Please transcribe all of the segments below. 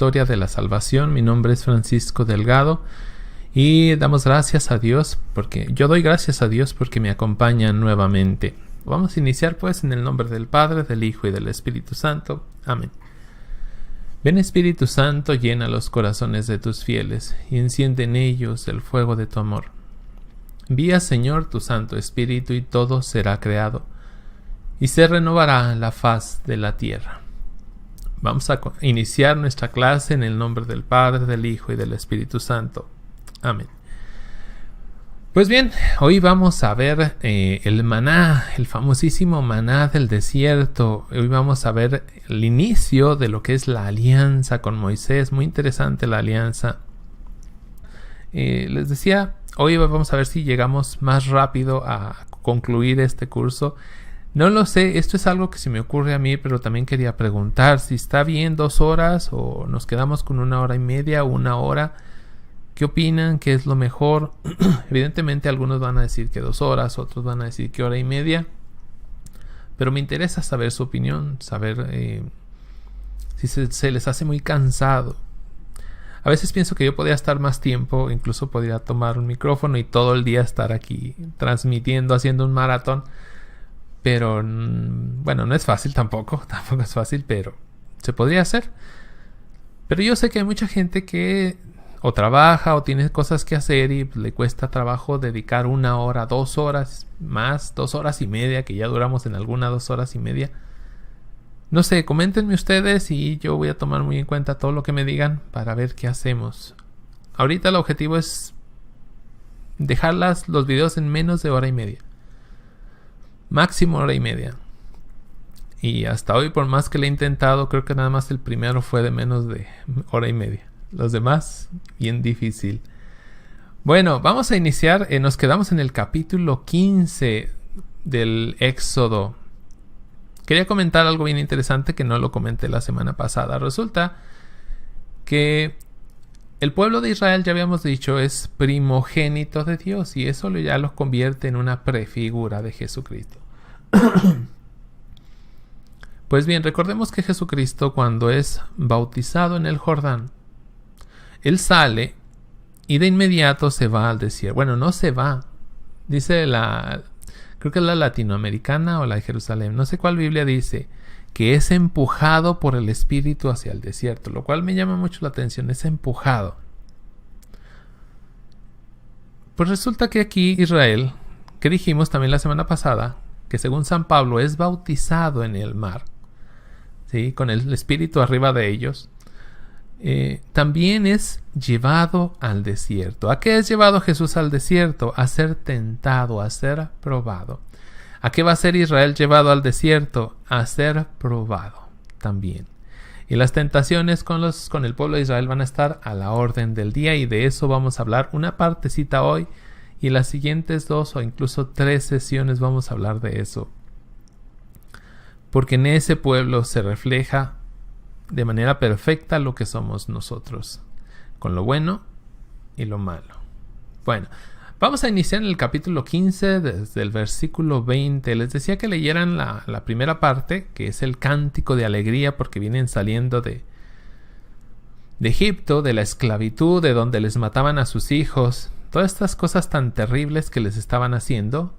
historia de la salvación. Mi nombre es Francisco Delgado y damos gracias a Dios yo doy gracias a Dios porque me acompaña nuevamente. Vamos a iniciar pues en el nombre del Padre, del Hijo y del Espíritu Santo. Amén. Ven Espíritu Santo, llena los corazones de tus fieles y enciende en ellos el fuego de tu amor. Envía, Señor, tu Santo Espíritu y todo será creado y se renovará la faz de la tierra. Vamos a iniciar nuestra clase en el nombre del Padre, del Hijo y del Espíritu Santo. Amén. Pues bien, hoy vamos a ver el maná, el famosísimo maná del desierto. Hoy vamos a ver el inicio de lo que es la alianza con Moisés. Muy interesante la alianza. Les decía, hoy vamos a ver si llegamos más rápido a concluir este curso. No lo sé, esto es algo que se me ocurre a mí, pero también quería preguntar si está bien 2 horas o nos quedamos con 1 hora y media o 1 hora. ¿Qué opinan? ¿Qué es lo mejor? Evidentemente algunos van a decir que 2 horas, otros van a decir que 1 hora y media. Pero me interesa saber su opinión, saber si se les hace muy cansado. A veces pienso que yo podría estar más tiempo, incluso podría tomar un micrófono y todo el día estar aquí transmitiendo, haciendo un maratón. Pero bueno, no es fácil tampoco es fácil, pero se podría hacer. Pero yo sé que hay mucha gente que o trabaja o tiene cosas que hacer y le cuesta trabajo dedicar 1 hora, 2 horas, más 2 horas y media, que ya duramos en alguna 2 horas y media. No sé, coméntenme ustedes y yo voy a tomar muy en cuenta todo lo que me digan para ver qué hacemos. Ahorita el objetivo es dejar los videos en menos de 1 hora y media. Máximo 1 hora y media. Y hasta hoy, por más que le he intentado, creo que nada más el primero fue de menos de 1 hora y media. Los demás, bien difícil. Bueno, vamos a iniciar. Nos quedamos en el capítulo 15 del Éxodo. Quería comentar algo bien interesante que no lo comenté la semana pasada. Resulta que el pueblo de Israel, ya habíamos dicho, es primogénito de Dios y eso ya los convierte en una prefigura de Jesucristo. Pues bien, recordemos que Jesucristo, cuando es bautizado en el Jordán, Él sale y de inmediato se va al desierto. Bueno, no se va. Dice creo que es la latinoamericana o la de Jerusalén. No sé cuál Biblia dice que es empujado por el Espíritu hacia el desierto. Lo cual me llama mucho la atención. Es empujado. Pues resulta que aquí Israel, que dijimos también la semana pasada, que según San Pablo es bautizado en el mar, ¿sí? Con el Espíritu arriba de ellos. También es llevado al desierto. ¿A qué es llevado Jesús al desierto? A ser tentado, a ser probado. ¿A qué va a ser Israel llevado al desierto? A ser probado también. Y las tentaciones con el pueblo de Israel van a estar a la orden del día y de eso vamos a hablar una partecita hoy y las siguientes 2 o incluso 3 sesiones vamos a hablar de eso. Porque en ese pueblo se refleja de manera perfecta lo que somos nosotros, con lo bueno y lo malo. Bueno, vamos a iniciar en el capítulo 15 desde el versículo 20. Les decía que leyeran la primera parte, que es el cántico de alegría, porque vienen saliendo de Egipto, de la esclavitud, de donde les mataban a sus hijos, todas estas cosas tan terribles que les estaban haciendo,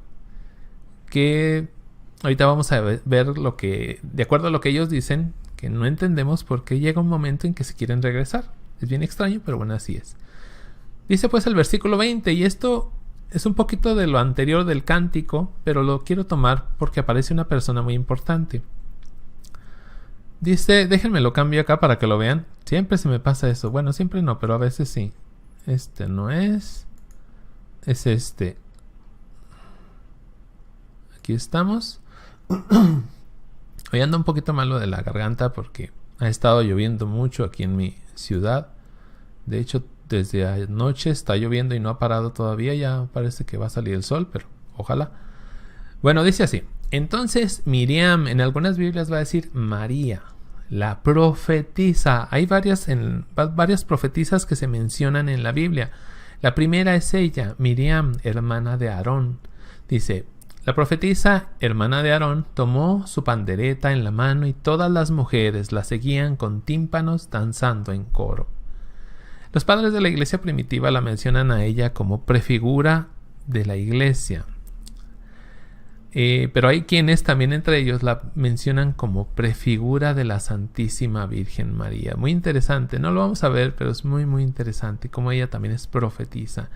que ahorita vamos a ver lo que, de acuerdo a lo que ellos dicen, que no entendemos por qué llega un momento en que se quieren regresar. Es bien extraño, pero bueno, así es. Dice pues el versículo 20, y esto es un poquito de lo anterior del cántico, pero lo quiero tomar porque aparece una persona muy importante. Dice, déjenme lo cambio acá para que lo vean. Siempre se me pasa eso. Bueno, siempre no, pero a veces sí. Este no es. Es este. Aquí estamos. Hoy anda un poquito malo de la garganta porque ha estado lloviendo mucho aquí en mi ciudad. De hecho, desde anoche está lloviendo y no ha parado todavía. Ya parece que va a salir el sol, pero ojalá. Bueno, dice así. Entonces Miriam, en algunas Biblias va a decir María, la profetisa. Hay varias profetisas que se mencionan en la Biblia. La primera es ella, Miriam, hermana de Aarón. Dice, La profetisa, hermana de Aarón, tomó su pandereta en la mano y todas las mujeres la seguían con tímpanos danzando en coro. Los padres de la iglesia primitiva la mencionan a ella como prefigura de la iglesia. Pero hay quienes también entre ellos la mencionan como prefigura de la Santísima Virgen María. Muy interesante, no lo vamos a ver, pero es muy muy interesante como ella también es profetisa.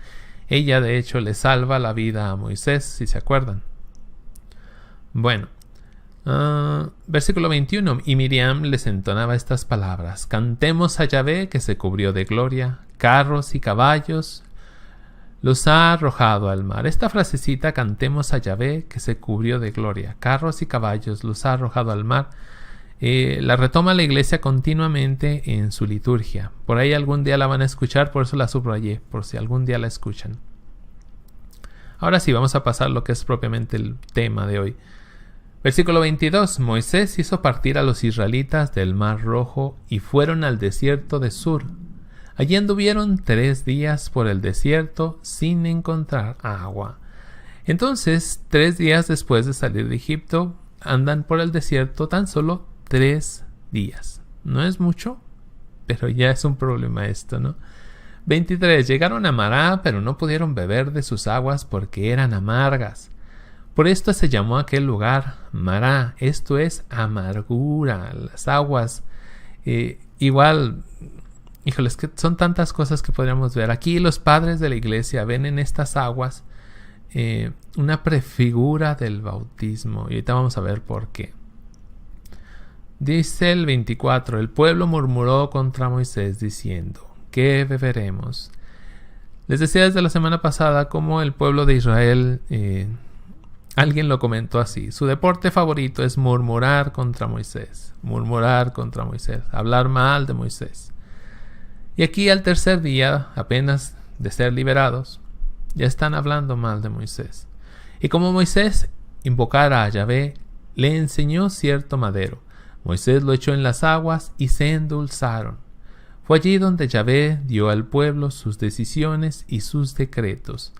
Ella de hecho le salva la vida a Moisés, si se acuerdan. Bueno, versículo 21. Y Miriam les entonaba estas palabras: cantemos a Yahvé que se cubrió de gloria, carros y caballos los ha arrojado al mar. Esta frasecita, cantemos a Yahvé que se cubrió de gloria, carros y caballos los ha arrojado al mar, la retoma la iglesia continuamente en su liturgia. Por ahí algún día la van a escuchar, por eso la subrayé, por si algún día la escuchan. Ahora sí, vamos a pasar lo que es propiamente el tema de hoy. Versículo 22. Moisés hizo partir a los israelitas del Mar Rojo y fueron al desierto de Sur. Allí anduvieron 3 días por el desierto sin encontrar agua. Entonces, 3 días después de salir de Egipto, andan por el desierto tan solo 3 días. No es mucho, pero ya es un problema esto, ¿no? 23. Llegaron a Mará, pero no pudieron beber de sus aguas porque eran amargas. Por esto se llamó aquel lugar Mará. Esto es amargura. Las aguas, igual... Híjoles, que son tantas cosas que podríamos ver. Aquí los padres de la iglesia ven en estas aguas una prefigura del bautismo. Y ahorita vamos a ver por qué. Dice el 24. El pueblo murmuró contra Moisés diciendo: ¿qué beberemos? Les decía desde la semana pasada cómo el pueblo de Israel, alguien lo comentó así: su deporte favorito es murmurar contra Moisés. Murmurar contra Moisés. Hablar mal de Moisés. Y aquí al tercer día, apenas de ser liberados, ya están hablando mal de Moisés. Y como Moisés invocara a Yahvé, le enseñó cierto madero. Moisés lo echó en las aguas y se endulzaron. Fue allí donde Yahvé dio al pueblo sus decisiones y sus decretos.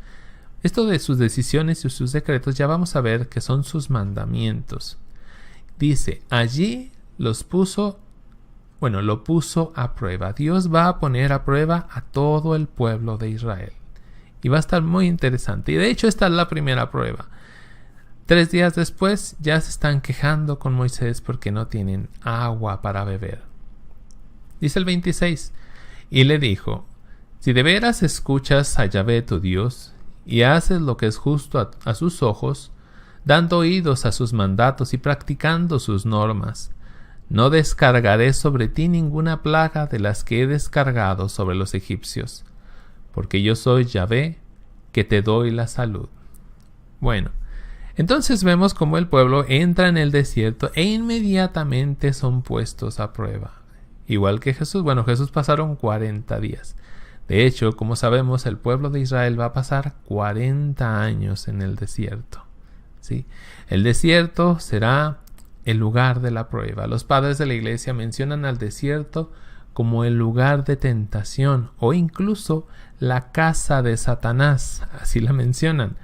Esto de sus decisiones y sus decretos ya vamos a ver que son sus mandamientos. Dice, allí lo puso a prueba. Dios va a poner a prueba a todo el pueblo de Israel. Y va a estar muy interesante. Y de hecho esta es la primera prueba. 3 días después ya se están quejando con Moisés porque no tienen agua para beber. Dice el 26. Y le dijo: si de veras escuchas a Yahvé tu Dios y haces lo que es justo a sus ojos, dando oídos a sus mandatos y practicando sus normas, no descargaré sobre ti ninguna plaga de las que he descargado sobre los egipcios, porque yo soy Yahvé, que te doy la salud. Bueno, entonces vemos cómo el pueblo entra en el desierto e inmediatamente son puestos a prueba. Igual que Jesús. Bueno, Jesús pasaron 40 días. De hecho, como sabemos, el pueblo de Israel va a pasar 40 años en el desierto. ¿Sí? El desierto será el lugar de la prueba. Los padres de la iglesia mencionan al desierto como el lugar de tentación o incluso la casa de Satanás. Así la mencionan.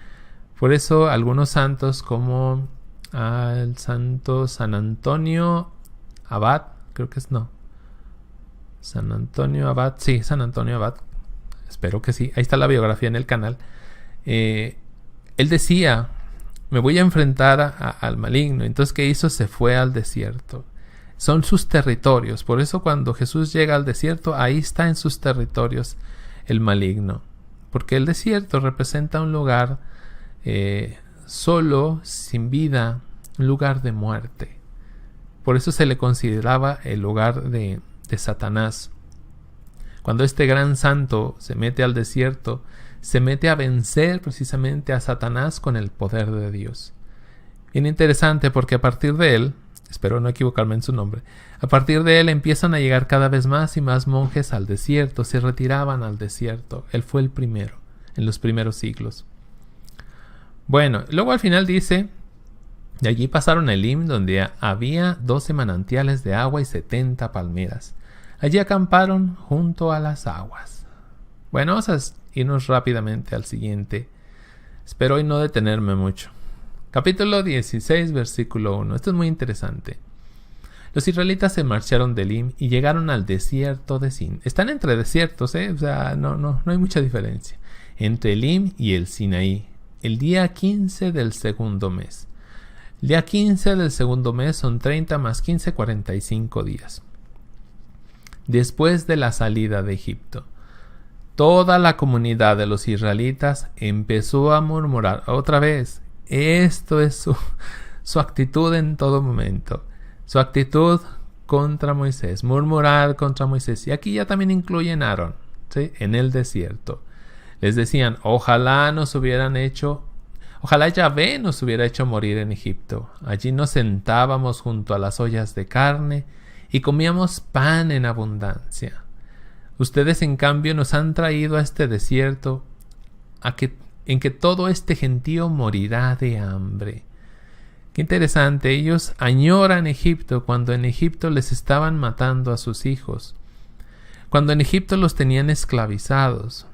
Por eso algunos santos como el santo San Antonio Abad, creo que es San Antonio Abad, sí, San Antonio Abad, espero que sí, ahí está la biografía en el canal. Él decía: me voy a enfrentar al maligno. Entonces, ¿qué hizo? Se fue al desierto. Son sus territorios. Por eso cuando Jesús llega al desierto, ahí está en sus territorios el maligno. Porque el desierto representa un lugar solo, sin vida, un lugar de muerte. Por eso se le consideraba el lugar de Satanás. Cuando este gran santo se mete al desierto, se mete a vencer precisamente a Satanás con el poder de Dios. Bien interesante, porque a partir de él, espero no equivocarme en su nombre, a partir de él empiezan a llegar cada vez más y más monjes al desierto, se retiraban al desierto. Él fue el primero, en los primeros siglos. Bueno, luego al final dice: de allí pasaron a Elim, donde había 12 manantiales de agua y 70 palmeras. Allí acamparon junto a las aguas. Bueno, vamos a irnos rápidamente al siguiente. Espero hoy no detenerme mucho. Capítulo 16, versículo 1. Esto es muy interesante. Los israelitas se marcharon de Elim y llegaron al desierto de Sin. Están entre desiertos, o sea, no hay mucha diferencia. Entre Elim y el Sinaí, el día 15 del segundo mes. El día 15 del segundo mes son 30 más 15, 45 días. Después de la salida de Egipto, toda la comunidad de los israelitas empezó a murmurar otra vez. Esto es su actitud en todo momento. Su actitud contra Moisés, murmurar contra Moisés. Y aquí ya también incluyen a Aarón, ¿sí? En el desierto. Les decían, ojalá Yahvé nos hubiera hecho morir en Egipto. Allí nos sentábamos junto a las ollas de carne y comíamos pan en abundancia. Ustedes, en cambio, nos han traído a este desierto en que todo este gentío morirá de hambre. Qué interesante, ellos añoran Egipto cuando en Egipto les estaban matando a sus hijos, cuando en Egipto los tenían esclavizados.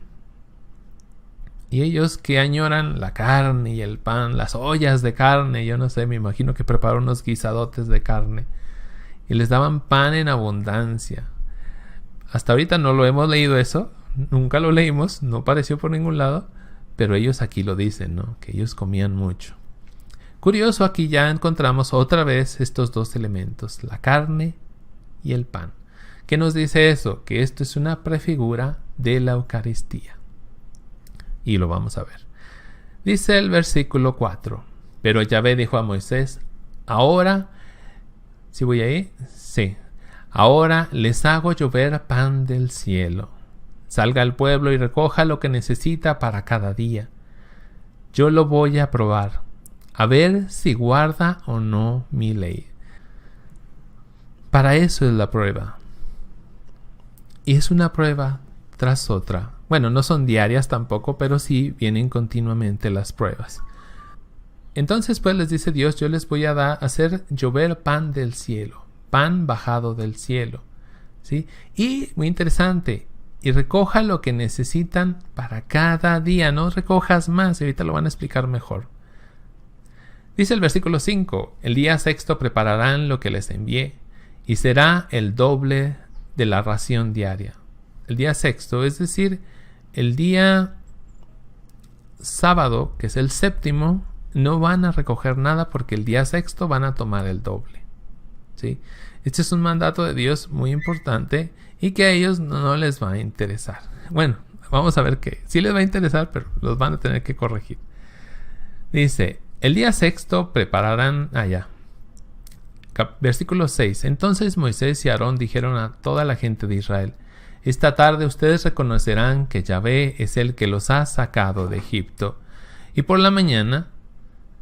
Y ellos que añoran la carne y el pan, las ollas de carne, yo no sé, me imagino que prepararon unos guisadotes de carne y les daban pan en abundancia. Hasta ahorita no lo hemos leído eso, nunca lo leímos, no apareció por ningún lado, pero ellos aquí lo dicen, ¿no? Que ellos comían mucho. Curioso, aquí ya encontramos otra vez estos dos elementos, la carne y el pan. ¿Qué nos dice eso? Que esto es una prefigura de la Eucaristía. Y lo vamos a ver. Dice el versículo 4. Pero Yahvé dijo a Moisés, ahora, ¿sí voy ahí? Sí. Ahora les hago llover pan del cielo. Salga al pueblo y recoja lo que necesita para cada día. Yo lo voy a probar, a ver si guarda o no mi ley. Para eso es la prueba. Y es una prueba tras otra. Bueno, no son diarias tampoco, pero sí vienen continuamente las pruebas. Entonces pues les dice Dios, yo les voy a hacer llover pan del cielo, pan bajado del cielo, ¿sí? Y muy interesante, y recoja lo que necesitan para cada día, no recojas más, y ahorita lo van a explicar mejor. Dice el versículo 5, el día sexto prepararán lo que les envié, y será el doble de la ración diaria. El día sexto, es decir, el día sábado, que es el séptimo, no van a recoger nada porque el día sexto van a tomar el doble, ¿sí? Este es un mandato de Dios muy importante y que a ellos no les va a interesar. Bueno, vamos a ver que sí les va a interesar, pero los van a tener que corregir. Dice, el día sexto prepararán allá. Versículo 6. Entonces Moisés y Aarón dijeron a toda la gente de Israel, esta tarde ustedes reconocerán que Yahvé es el que los ha sacado de Egipto, y por la mañana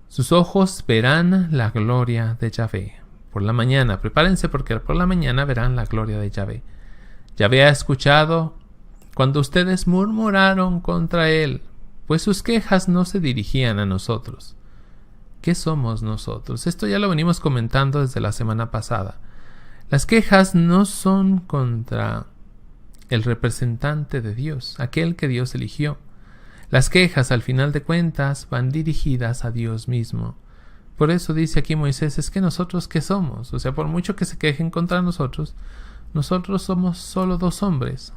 sus ojos verán la gloria de Yahvé. Por la mañana, prepárense porque por la mañana verán la gloria de Yahvé. Yahvé ha escuchado cuando ustedes murmuraron contra él, pues sus quejas no se dirigían a nosotros. ¿Qué somos nosotros? Esto ya lo venimos comentando desde la semana pasada. Las quejas no son contra el representante de Dios, aquel que Dios eligió. Las quejas, al final de cuentas, van dirigidas a Dios mismo. Por eso dice aquí Moisés, es que nosotros ¿qué somos? O sea, por mucho que se quejen contra nosotros somos solo dos hombres.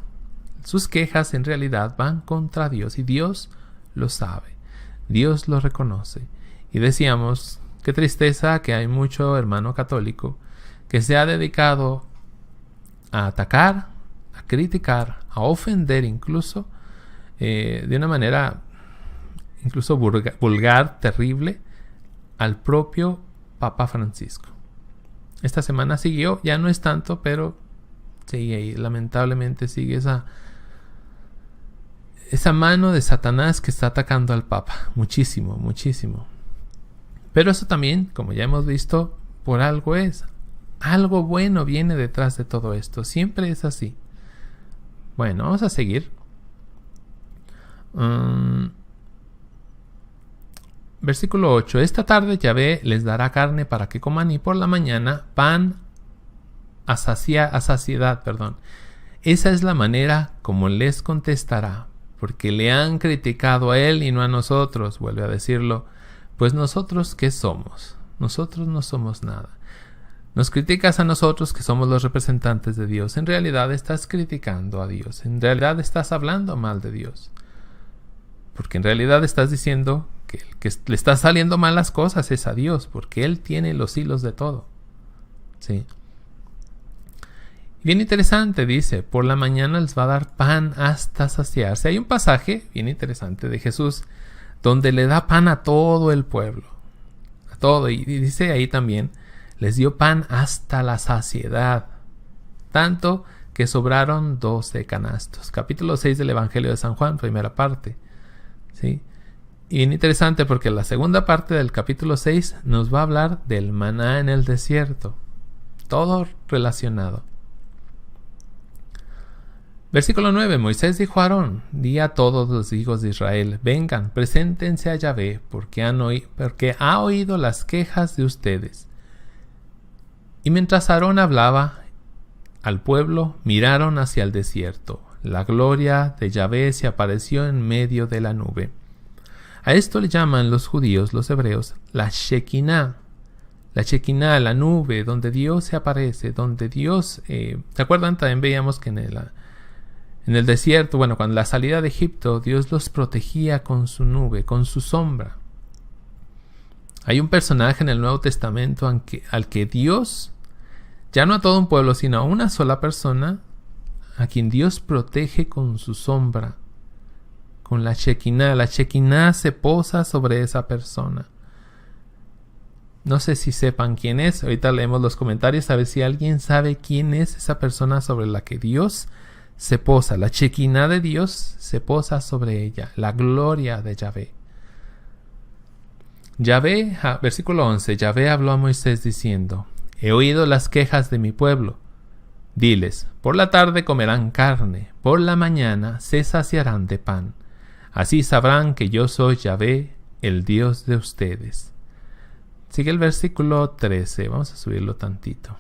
Sus quejas en realidad van contra Dios y Dios lo sabe. Dios lo reconoce. Y decíamos, qué tristeza que hay mucho hermano católico que se ha dedicado a atacar, a criticar, a ofender incluso, de una manera incluso vulgar, terrible, al propio Papa Francisco. Esta semana siguió, ya no es tanto, pero sigue ahí, lamentablemente sigue esa mano de Satanás que está atacando al Papa, muchísimo, muchísimo. Pero eso también, como ya hemos visto, por algo es. Algo bueno viene detrás de todo esto. Siempre es así. Bueno, vamos a seguir. Versículo 8. Esta tarde Yahvé les dará carne para que coman y por la mañana pan a saciedad. Esa es la manera como les contestará, porque le han criticado a él y no a nosotros, vuelve a decirlo. Pues nosotros, ¿qué somos? Nosotros no somos nada. Nos criticas a nosotros que somos los representantes de Dios. En realidad estás criticando a Dios. En realidad estás hablando mal de Dios. Porque en realidad estás diciendo que el que le está saliendo mal las cosas es a Dios, porque Él tiene los hilos de todo. ¿Sí? Bien interesante, dice, por la mañana les va a dar pan hasta saciarse. Hay un pasaje bien interesante de Jesús donde le da pan a todo el pueblo. A todo. Y dice ahí también, les dio pan hasta la saciedad. Tanto que sobraron 12 canastos. Capítulo 6 del Evangelio de San Juan, primera parte. ¿Sí? Y bien interesante porque la segunda parte del capítulo 6 nos va a hablar del maná en el desierto. Todo relacionado. Versículo 9. Moisés dijo a Aarón, di a todos los hijos de Israel, vengan, preséntense a Yahvé, porque ha oído las quejas de ustedes. Y mientras Aarón hablaba al pueblo, miraron hacia el desierto. La gloria de Yahvé se apareció en medio de la nube. A esto le llaman los judíos, los hebreos, la Shekinah. La Shekinah, la nube, donde Dios se aparece, donde Dios... ¿se acuerdan? También veíamos que en el desierto, bueno, cuando la salida de Egipto, Dios los protegía con su nube, con su sombra. Hay un personaje en el Nuevo Testamento al que Dios, ya no a todo un pueblo, sino a una sola persona, a quien Dios protege con su sombra, con la Shekinah. La Shekinah se posa sobre esa persona. No sé si sepan quién es. Ahorita leemos los comentarios a ver si alguien sabe quién es esa persona sobre la que Dios se posa. La Shekinah de Dios se posa sobre ella. La gloria de Yahvé. Yahvé, versículo 11. Yahvé habló a Moisés diciendo, he oído las quejas de mi pueblo. Diles, por la tarde comerán carne, por la mañana se saciarán de pan. Así sabrán que yo soy Yahvé, el Dios de ustedes. Sigue el versículo 13. Vamos a subirlo tantito.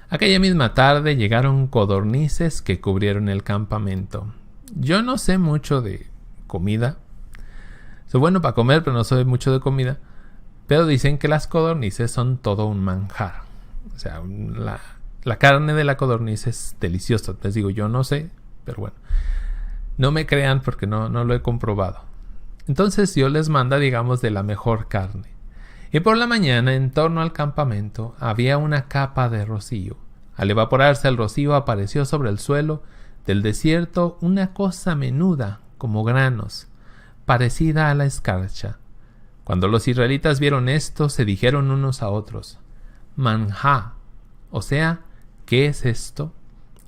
Aquella misma tarde llegaron codornices que cubrieron el campamento. Yo no sé mucho de comida. Soy bueno para comer, pero no soy mucho de comida. Pero dicen que las codornices son todo un manjar. O sea, la carne de la codorniz es deliciosa. Les digo, yo no sé, pero bueno. No me crean porque no lo he comprobado. Entonces Dios les manda, digamos, de la mejor carne. Y por la mañana, en torno al campamento, había una capa de rocío. Al evaporarse el rocío, apareció sobre el suelo del desierto una cosa menuda, como granos, parecida a la escarcha. Cuando los israelitas vieron esto, se dijeron unos a otros, manjá, o sea, ¿qué es esto?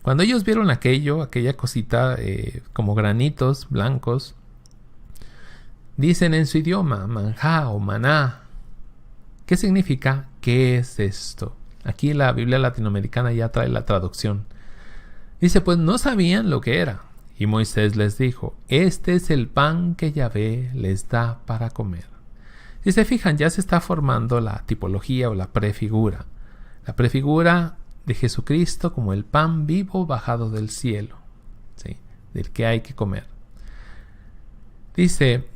Cuando ellos vieron aquella cosita como granitos blancos, dicen en su idioma, manjá o maná. ¿Qué significa? ¿Qué es esto? Aquí la Biblia latinoamericana ya trae la traducción. Dice, pues no sabían lo que era. Y Moisés les dijo, este es el pan que Yahvé les da para comer. Si se fijan, ya se está formando la tipología o la prefigura. La prefigura de Jesucristo como el pan vivo bajado del cielo, ¿sí? Del que hay que comer. Dice,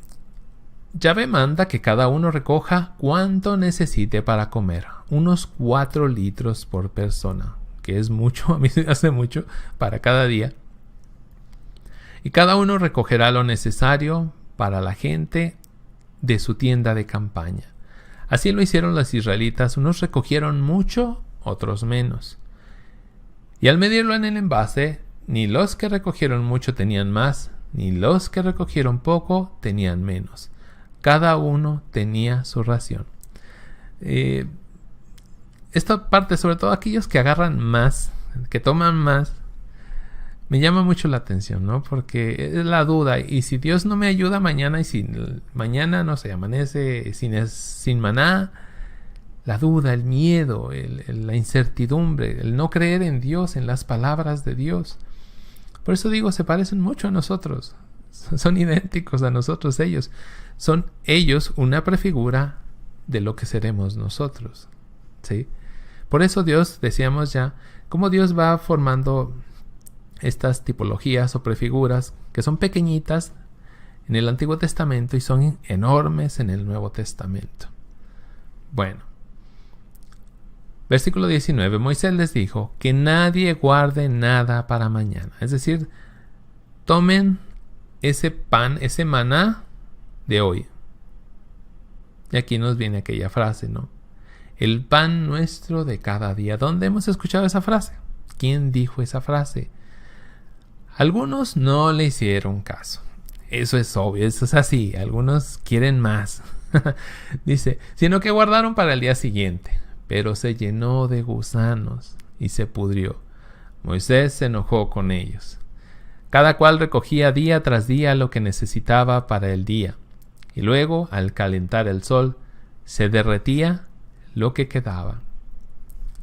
Yahvé manda que cada uno recoja cuanto necesite para comer, unos 4 litros por persona, que es mucho, a mí se hace mucho, para cada día. Y cada uno recogerá lo necesario para la gente de su tienda de campaña. Así lo hicieron los israelitas, unos recogieron mucho, otros menos. Y al medirlo en el envase, ni los que recogieron mucho tenían más, ni los que recogieron poco tenían menos. Cada uno tenía su ración. Esta parte, sobre todo aquellos que agarran más, que toman más, me llama mucho la atención, ¿no? Porque es la duda. Y si Dios no me ayuda mañana, y si mañana, no sé, amanece sin maná, la duda, el miedo, la incertidumbre, el no creer en Dios, en las palabras de Dios. Por eso digo, se parecen mucho a nosotros. Son idénticos a nosotros ellos. Son ellos una prefigura de lo que seremos nosotros, ¿sí? Por eso Dios, decíamos ya, cómo Dios va formando estas tipologías o prefiguras que son pequeñitas en el Antiguo Testamento y son enormes en el Nuevo Testamento. Bueno, versículo 19. Moisés les dijo que nadie guarde nada para mañana. Es decir, tomen ese pan, ese maná de hoy. Y aquí nos viene aquella frase, ¿no? El pan nuestro de cada día. ¿Dónde hemos escuchado esa frase? ¿Quién dijo esa frase? Algunos no le hicieron caso. Eso es obvio, eso es así. Algunos quieren más. Dice, sino que guardaron para el día siguiente, pero se llenó de gusanos y se pudrió. Moisés se enojó con ellos. Cada cual recogía día tras día lo que necesitaba para el día, y luego, al calentar el sol, se derretía lo que quedaba.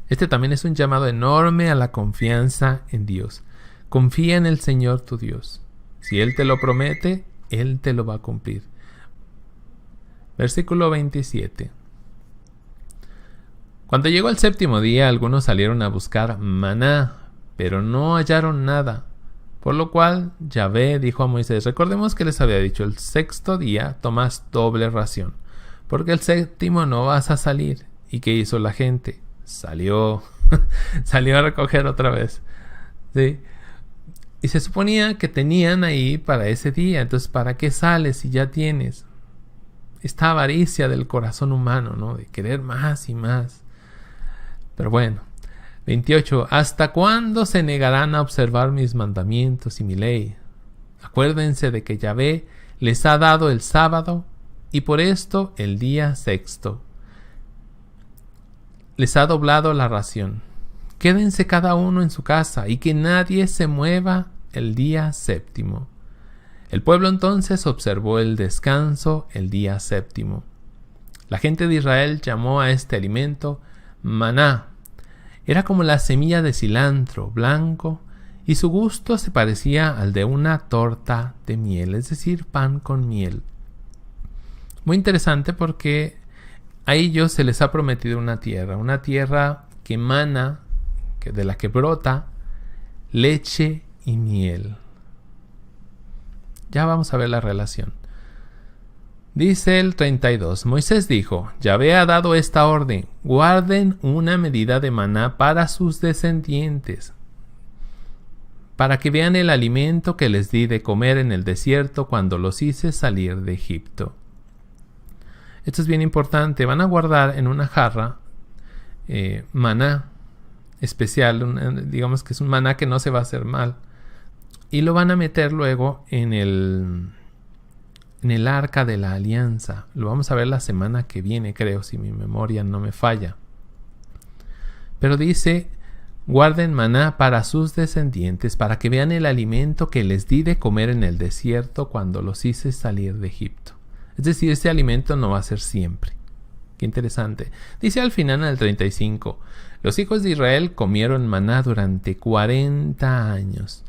Este también es un llamado enorme a la confianza en Dios. Confía en el Señor tu Dios. Si Él te lo promete, Él te lo va a cumplir. Versículo 27. Cuando llegó el séptimo día, algunos salieron a buscar maná, pero no hallaron nada. Por lo cual, Yahvé dijo a Moisés, recordemos que les había dicho, el sexto día tomas doble ración, porque el séptimo no vas a salir. ¿Y qué hizo la gente? Salió a recoger otra vez. ¿Sí? Y se suponía que tenían ahí para ese día. Entonces, ¿para qué sales si ya tienes? Esta avaricia del corazón humano, ¿no? De querer más y más. Pero bueno. 28. ¿Hasta cuándo se negarán a observar mis mandamientos y mi ley? Acuérdense de que Yahvé les ha dado el sábado y por esto el día sexto. Les ha doblado la ración. Quédense cada uno en su casa y que nadie se mueva el día séptimo. El pueblo entonces observó el descanso el día séptimo. La gente de Israel llamó a este alimento maná. Era como la semilla de cilantro blanco y su gusto se parecía al de una torta de miel, es decir, pan con miel. Muy interesante porque a ellos se les ha prometido una tierra que emana, de la que brota leche y miel. Ya vamos a ver la relación. Dice el 32. Moisés dijo, Yahvé ha dado esta orden, guarden una medida de maná para sus descendientes, para que vean el alimento que les di de comer en el desierto cuando los hice salir de Egipto. Esto es bien importante. Van a guardar en una jarra maná especial, digamos que es un maná que no se va a hacer mal, y lo van a meter luego en el arca de la alianza. Lo vamos a ver la semana que viene, creo, si mi memoria no me falla. Pero dice, guarden maná para sus descendientes, para que vean el alimento que les di de comer en el desierto cuando los hice salir de Egipto. Es decir, este alimento no va a ser siempre. Qué interesante. Dice al final en el 35, los hijos de Israel comieron maná durante 40 años.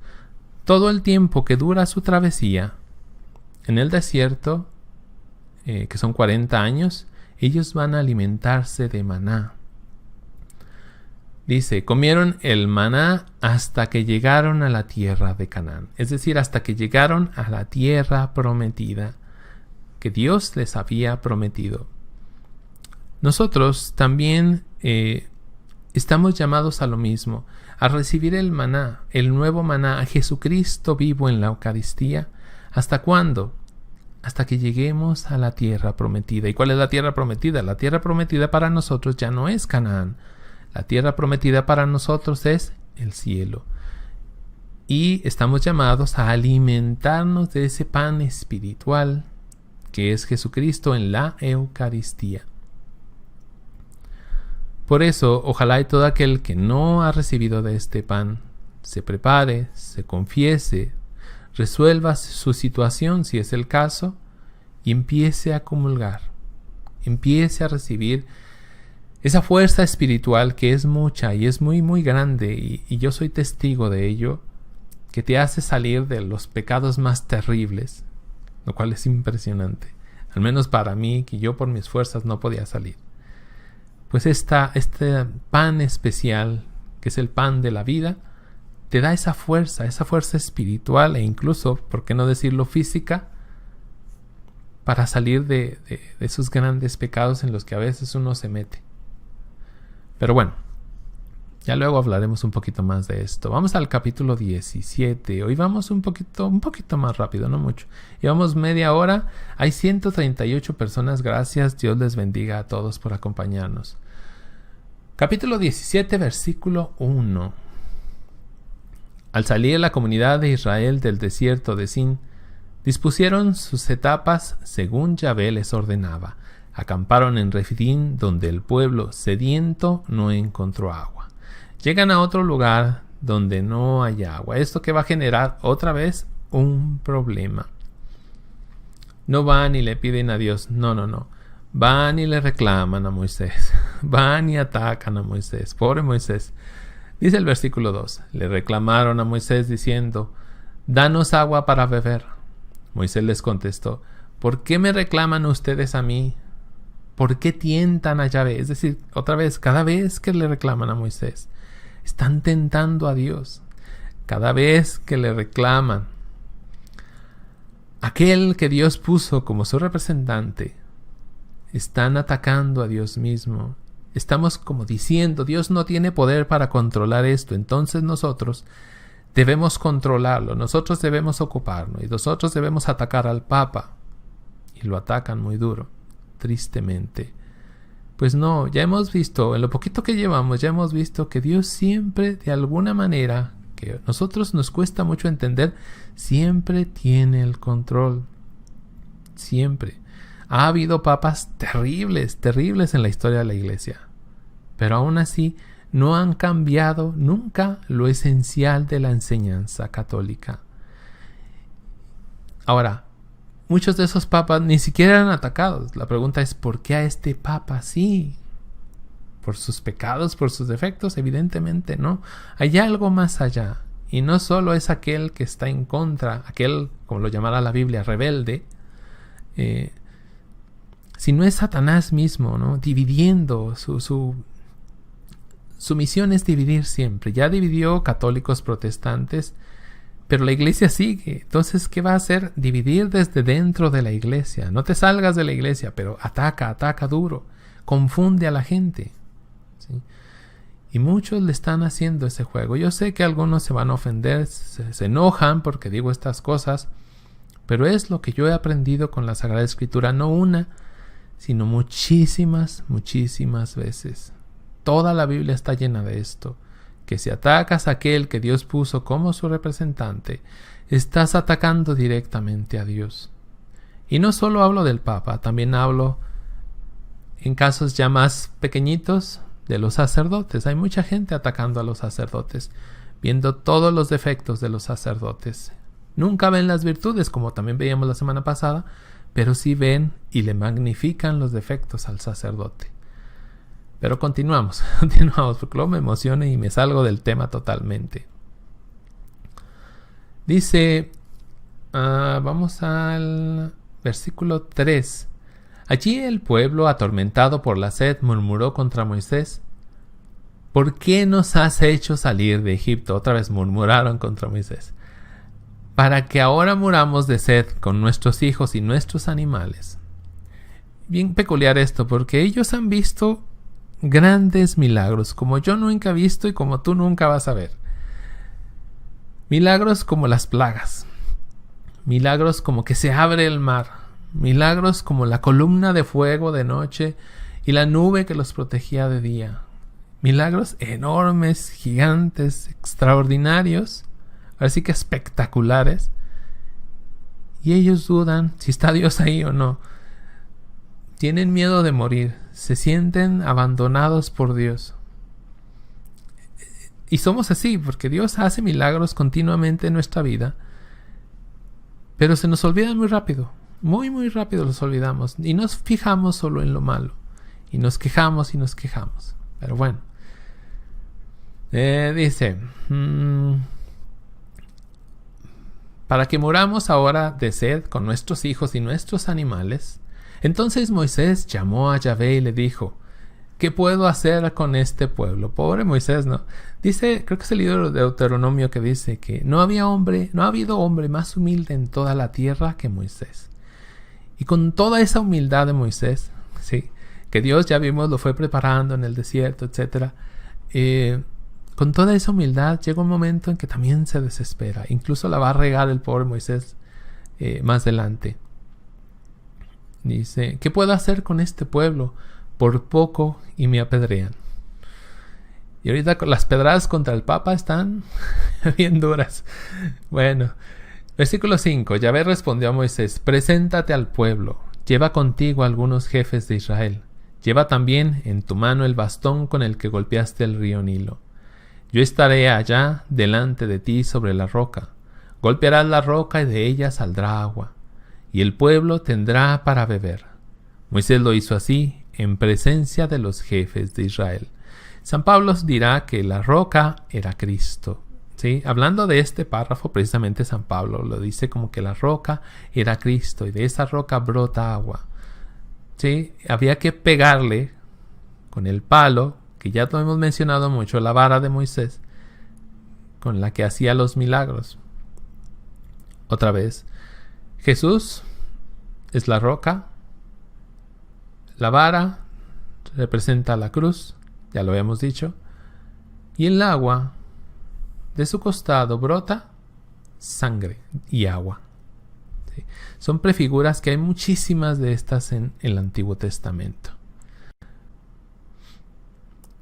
Todo el tiempo que dura su travesía en el desierto, que son 40 años, ellos van a alimentarse de maná. Dice, comieron el maná hasta que llegaron a la tierra de Canaán. Es decir, hasta que llegaron a la tierra prometida que Dios les había prometido. Nosotros también estamos llamados a lo mismo, a recibir el maná, el nuevo maná, a Jesucristo vivo en la Eucaristía. ¿Hasta cuándo? Hasta que lleguemos a la tierra prometida. ¿Y cuál es la tierra prometida? La tierra prometida para nosotros ya no es Canaán. La tierra prometida para nosotros es el cielo. Y estamos llamados a alimentarnos de ese pan espiritual que es Jesucristo en la Eucaristía. Por eso, ojalá y todo aquel que no ha recibido de este pan se prepare, se confiese, resuelva su situación si es el caso y empiece a comulgar, empiece a recibir esa fuerza espiritual que es mucha y es muy muy grande y yo soy testigo de ello, que te hace salir de los pecados más terribles, lo cual es impresionante, al menos para mí, que yo por mis fuerzas no podía salir. Pues este pan especial, que es el pan de la vida, te da esa fuerza espiritual e incluso, por qué no decirlo, física, para salir de esos grandes pecados en los que a veces uno se mete. Pero bueno, ya luego hablaremos un poquito más de esto. Vamos al capítulo 17. Hoy vamos un poquito más rápido, no mucho. Llevamos media hora. Hay 138 personas. Gracias. Dios les bendiga a todos por acompañarnos. Capítulo 17, versículo 1. Al salir la comunidad de Israel del desierto de Sin, dispusieron sus etapas según Yahvé les ordenaba. Acamparon en Refidim, donde el pueblo sediento no encontró agua. Llegan a otro lugar donde no hay agua. Esto que va a generar otra vez un problema. No van y le piden a Dios. No. Van y le reclaman a Moisés. Van y atacan a Moisés. Pobre Moisés. Dice el versículo 2. Le reclamaron a Moisés diciendo: danos agua para beber. Moisés les contestó: ¿por qué me reclaman ustedes a mí? ¿Por qué tientan a Yahvé? Es decir, otra vez, cada vez que le reclaman a Moisés, están tentando a Dios. Cada vez que le reclaman, aquel que Dios puso como su representante, están atacando a Dios mismo. Estamos como diciendo: Dios no tiene poder para controlar esto, entonces nosotros debemos controlarlo, nosotros debemos ocuparnos y nosotros debemos atacar al Papa. Y lo atacan muy duro, tristemente. Pues no, ya hemos visto, en lo poquito que llevamos, ya hemos visto que Dios siempre, de alguna manera, que a nosotros nos cuesta mucho entender, siempre tiene el control. Siempre. Ha habido papas terribles en la historia de la Iglesia. Pero aún así, no han cambiado nunca lo esencial de la enseñanza católica. Ahora, muchos de esos papas ni siquiera eran atacados. La pregunta es: ¿por qué a este papa sí? ¿Por sus pecados, por sus defectos? Evidentemente no. Hay algo más allá. Y no solo es aquel que está en contra, aquel, como lo llamara la Biblia, rebelde, sino es Satanás mismo, ¿no? Dividiendo. Su misión es dividir siempre. Ya dividió católicos, protestantes, pero la iglesia sigue. Entonces, ¿qué va a hacer? Dividir desde dentro de la iglesia. No te salgas de la iglesia, pero ataca duro. Confunde a la gente. ¿Sí? Y muchos le están haciendo ese juego. Yo sé que algunos se van a ofender, se enojan porque digo estas cosas, pero es lo que yo he aprendido con la Sagrada Escritura, no una, sino muchísimas veces. Toda la Biblia está llena de esto. Que si atacas a aquel que Dios puso como su representante, estás atacando directamente a Dios. Y no solo hablo del Papa, también hablo en casos ya más pequeñitos de los sacerdotes. Hay mucha gente atacando a los sacerdotes, viendo todos los defectos de los sacerdotes. Nunca ven las virtudes, como también veíamos la semana pasada, pero sí ven y le magnifican los defectos al sacerdote. Pero continuamos, porque luego me emociona y me salgo del tema totalmente. Dice, vamos al versículo 3. Allí el pueblo, atormentado por la sed, murmuró contra Moisés: ¿por qué nos has hecho salir de Egipto? Otra vez murmuraron contra Moisés. Para que ahora muramos de sed con nuestros hijos y nuestros animales. Bien peculiar esto, porque ellos han visto grandes milagros, como yo nunca he visto y como tú nunca vas a ver. Milagros como las plagas. Milagros como que se abre el mar. Milagros como la columna de fuego de noche y la nube que los protegía de día. Milagros enormes, gigantes, extraordinarios, así que espectaculares. Y ellos dudan si está Dios ahí o no. Tienen miedo de morir, se sienten abandonados por Dios. Y somos así, porque Dios hace milagros continuamente en nuestra vida, pero se nos olvidan muy rápido, muy rápido los olvidamos, y nos fijamos solo en lo malo, y nos quejamos. Pero bueno, dice, para que muramos ahora de sed con nuestros hijos y nuestros animales. Entonces Moisés llamó a Yahvé y le dijo: ¿qué puedo hacer con este pueblo? Pobre Moisés, ¿no? Dice, creo que es el libro de Deuteronomio que dice que no ha habido hombre más humilde en toda la tierra que Moisés. Y con toda esa humildad de Moisés, ¿sí?, que Dios, ya vimos, lo fue preparando en el desierto, etc. Con toda esa humildad llega un momento en que también se desespera. Incluso la va a regar el pobre Moisés más adelante. Dice, ¿qué puedo hacer con este pueblo? Por poco y me apedrean. Y ahorita las pedradas contra el Papa están bien duras. Bueno, versículo 5. Yahvé respondió a Moisés, preséntate al pueblo, lleva contigo a algunos jefes de Israel. Lleva también en tu mano el bastón con el que golpeaste el río Nilo. Yo estaré allá delante de ti sobre la roca. Golpearás la roca y de ella saldrá agua, y el pueblo tendrá para beber. Moisés lo hizo así, en presencia de los jefes de Israel. San Pablo dirá que la roca era Cristo. ¿Sí? Hablando de este párrafo, precisamente San Pablo lo dice como que la roca era Cristo, y de esa roca brota agua. ¿Sí? Había que pegarle con el palo, que ya lo hemos mencionado mucho, la vara de Moisés, con la que hacía los milagros. Otra vez, Jesús es la roca, la vara representa la cruz, ya lo habíamos dicho, y el agua de su costado brota sangre y agua. ¿Sí? Son prefiguras que hay muchísimas de estas en el Antiguo Testamento.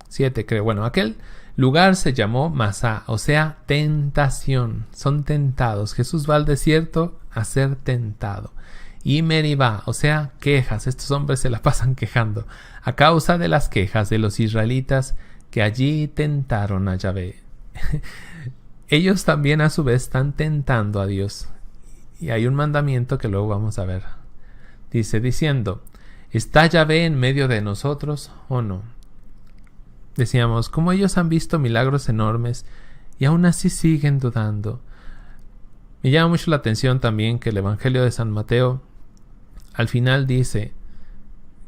7, creo. Bueno, aquel lugar se llamó Masá, o sea, tentación. Son tentados. Jesús va al desierto a ser tentado. Y Meribá, o sea, quejas. Estos hombres se la pasan quejando a causa de las quejas de los israelitas que allí tentaron a Yahvé. Ellos también a su vez están tentando a Dios. Y hay un mandamiento que luego vamos a ver. Dice, diciendo, ¿está Yahvé en medio de nosotros o no? Decíamos, como ellos han visto milagros enormes y aún así siguen dudando. Me llama mucho la atención también que el Evangelio de San Mateo al final dice,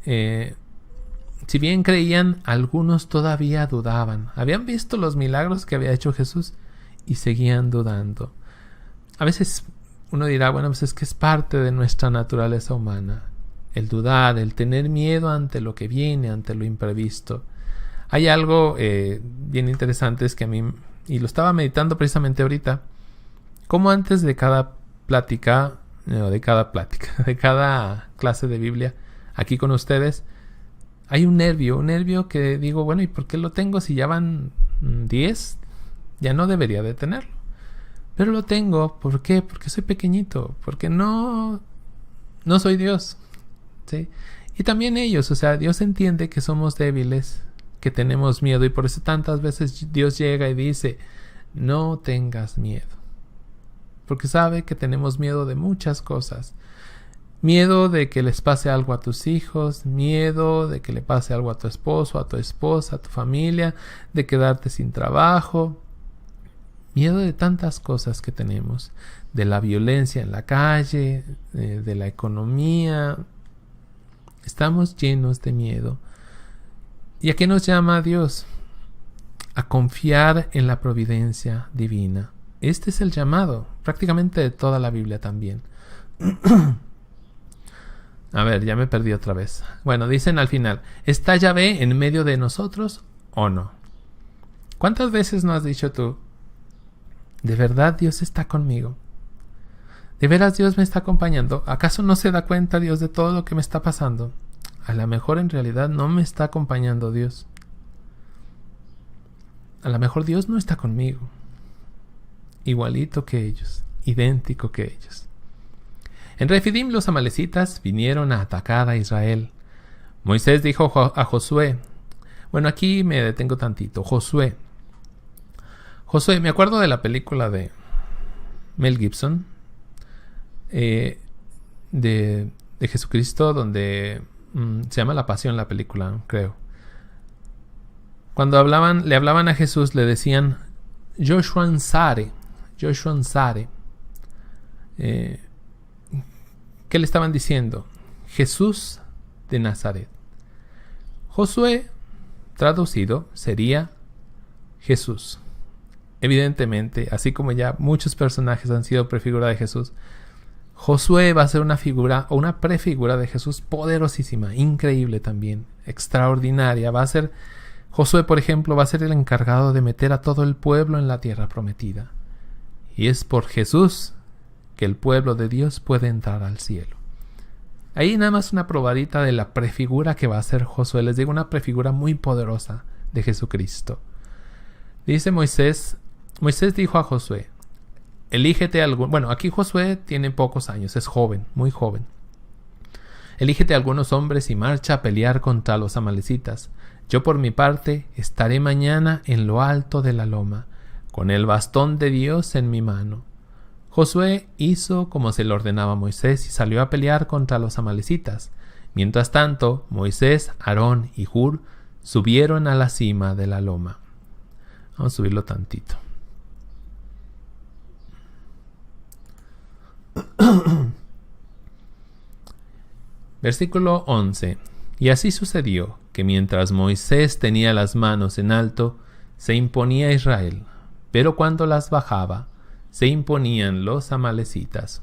si bien creían, algunos todavía dudaban. Habían visto los milagros que había hecho Jesús y seguían dudando. A veces uno dirá, bueno, pues es que es parte de nuestra naturaleza humana. El dudar, el tener miedo ante lo que viene, ante lo imprevisto. Hay algo bien interesante, es que a mí, y lo estaba meditando precisamente ahorita, como antes de cada plática, de cada clase de Biblia, aquí con ustedes, hay un nervio que digo, bueno, ¿y por qué lo tengo si ya van 10? Ya no debería de tenerlo. Pero lo tengo, ¿por qué? Porque soy pequeñito, porque no soy Dios, ¿sí? Y también ellos, o sea, Dios entiende que somos débiles, que tenemos miedo, y por eso tantas veces Dios llega y dice, no tengas miedo. Porque sabe que tenemos miedo de muchas cosas. Miedo de que les pase algo a tus hijos, miedo de que le pase algo a tu esposo, a tu esposa, a tu familia, de quedarte sin trabajo. Miedo de tantas cosas que tenemos, de la violencia en la calle, de la economía. Estamos llenos de miedo. ¿Y a qué nos llama Dios? A confiar en la providencia divina. Este es el llamado, prácticamente de toda la Biblia también. A ver, ya me perdí otra vez. Bueno, dicen al final, ¿está Yahvé en medio de nosotros o no? ¿Cuántas veces no has dicho tú, de verdad Dios está conmigo? ¿De veras Dios me está acompañando? ¿Acaso no se da cuenta Dios de todo lo que me está pasando? A lo mejor en realidad no me está acompañando Dios. A lo mejor Dios no está conmigo. Igualito que ellos, idéntico que ellos. En Refidim los amalecitas vinieron a atacar a Israel. Moisés dijo a Josué, bueno, aquí me detengo tantito. Josué, me acuerdo de la película de Mel Gibson, de Jesucristo, donde se llama La Pasión la película, creo. Cuando le hablaban a Jesús, le decían Joshua Ansare. ¿Qué le estaban diciendo? Jesús de Nazaret. Josué, traducido, sería Jesús. Evidentemente, así como ya muchos personajes han sido prefigura de Jesús, Josué va a ser una figura o una prefigura de Jesús poderosísima, increíble también, extraordinaria. Josué, por ejemplo, va a ser el encargado de meter a todo el pueblo en la tierra prometida. Y es por Jesús que el pueblo de Dios puede entrar al cielo. Ahí nada más una probadita de la prefigura que va a ser Josué. Les digo, una prefigura muy poderosa de Jesucristo. Dice Moisés dijo a Josué, elígete algún... Bueno, aquí Josué tiene pocos años, es joven, muy joven. Elígete algunos hombres y marcha a pelear contra los amalecitas. Yo por mi parte estaré mañana en lo alto de la loma, con el bastón de Dios en mi mano. Josué hizo como se le ordenaba a Moisés y salió a pelear contra los amalecitas. Mientras tanto, Moisés, Aarón y Hur subieron a la cima de la loma. Vamos a subirlo tantito. Versículo 11. Y así sucedió que mientras Moisés tenía las manos en alto, se imponía Israel, pero cuando las bajaba, se imponían los amalecitas.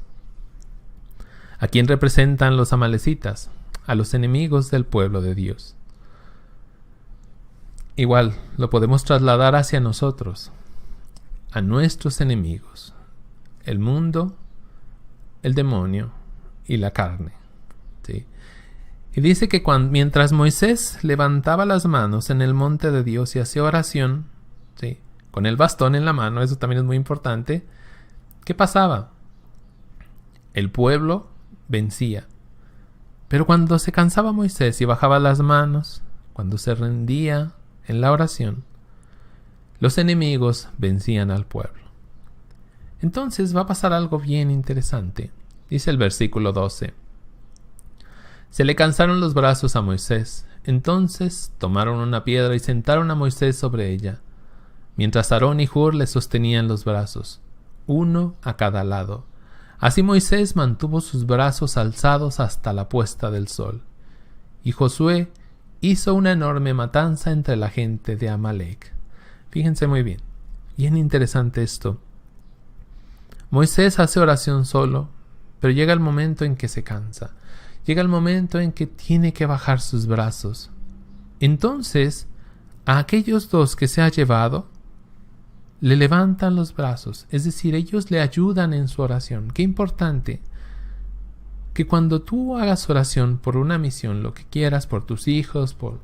¿A quién representan los amalecitas? A los enemigos del pueblo de Dios. Igual, lo podemos trasladar hacia nosotros, a nuestros enemigos, el mundo, el demonio y la carne. ¿Sí? Y dice que mientras Moisés levantaba las manos en el monte de Dios y hacía oración, ¿sí?, con el bastón en la mano, eso también es muy importante, ¿qué pasaba? El pueblo vencía. Pero cuando se cansaba Moisés y bajaba las manos, cuando se rendía en la oración, los enemigos vencían al pueblo. Entonces va a pasar algo bien interesante. Dice el versículo 12. Se le cansaron los brazos a Moisés. Entonces tomaron una piedra y sentaron a Moisés sobre ella, mientras Aarón y Hur le sostenían los brazos, uno a cada lado. Así Moisés mantuvo sus brazos alzados hasta la puesta del sol. Y Josué hizo una enorme matanza entre la gente de Amalec. Fíjense muy bien, bien interesante esto. Moisés hace oración solo, pero llega el momento en que se cansa. Llega el momento en que tiene que bajar sus brazos. Entonces, a aquellos dos que se ha llevado, le levantan los brazos, es decir, ellos le ayudan en su oración. Qué importante que cuando tú hagas oración por una misión, lo que quieras, por tus hijos, por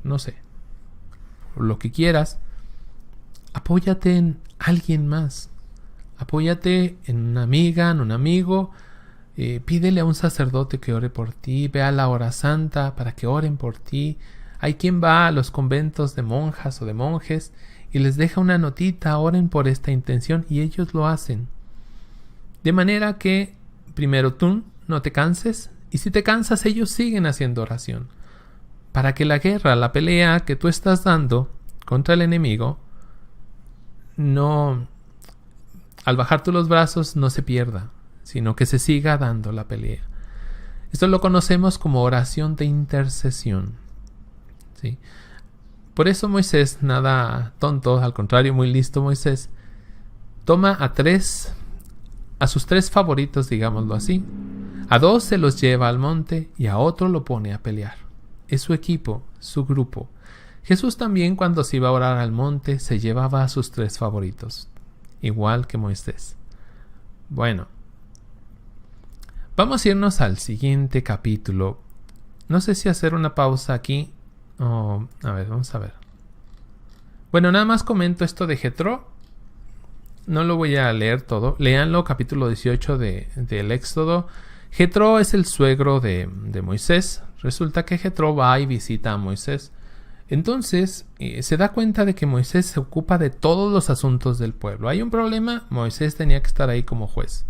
lo que quieras, apóyate en alguien más. Apóyate en una amiga, en un amigo. Pídele a un sacerdote que ore por ti. Ve a la hora santa para que oren por ti. Hay quien va a los conventos de monjas o de monjes y les deja una notita, oren por esta intención, y ellos lo hacen. De manera que, primero, tú no te canses, y si te cansas, ellos siguen haciendo oración, para que la guerra, la pelea que tú estás dando contra el enemigo, no, al bajar tú los brazos, no se pierda, sino que se siga dando la pelea. Esto lo conocemos como oración de intercesión. ¿Sí? Por eso Moisés, nada tonto, al contrario, muy listo Moisés, toma a sus tres favoritos, digámoslo así. A dos se los lleva al monte y a otro lo pone a pelear. Es su equipo, su grupo. Jesús también, cuando se iba a orar al monte, se llevaba a sus tres favoritos, igual que Moisés. Bueno, vamos a irnos al siguiente capítulo. No sé si hacer una pausa aquí. A ver, vamos a ver. Bueno, nada más comento esto de Jetro. No lo voy a leer todo. Léanlo, capítulo 18 del Éxodo. Jetro es el suegro de Moisés. Resulta que Jetro va y visita a Moisés. Entonces, se da cuenta de que Moisés se ocupa de todos los asuntos del pueblo. Hay un problema, Moisés tenía que estar ahí como juez.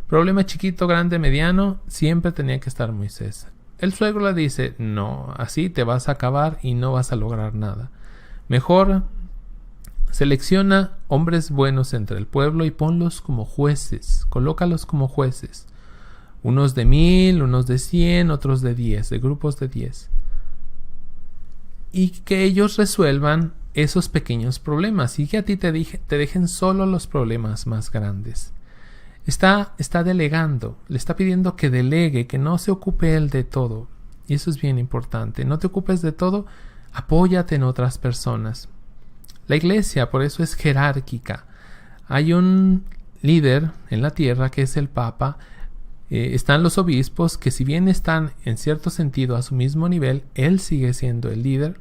Problema chiquito, grande, mediano, siempre tenía que estar Moisés. El suegro le dice, no, así te vas a acabar y no vas a lograr nada. Mejor selecciona hombres buenos entre el pueblo y ponlos como jueces, colócalos como jueces. Unos de 1000, unos de 100, otros de 10, de grupos de 10. Y que ellos resuelvan esos pequeños problemas y que a ti te dejen solo los problemas más grandes. está delegando, le está pidiendo que delegue, que no se ocupe él de todo. Y eso es bien importante. No te ocupes de todo, apóyate en otras personas. La iglesia, por eso es jerárquica. Hay un líder en la tierra que es el Papa. Están los obispos que, si bien están en cierto sentido a su mismo nivel, él sigue siendo el líder.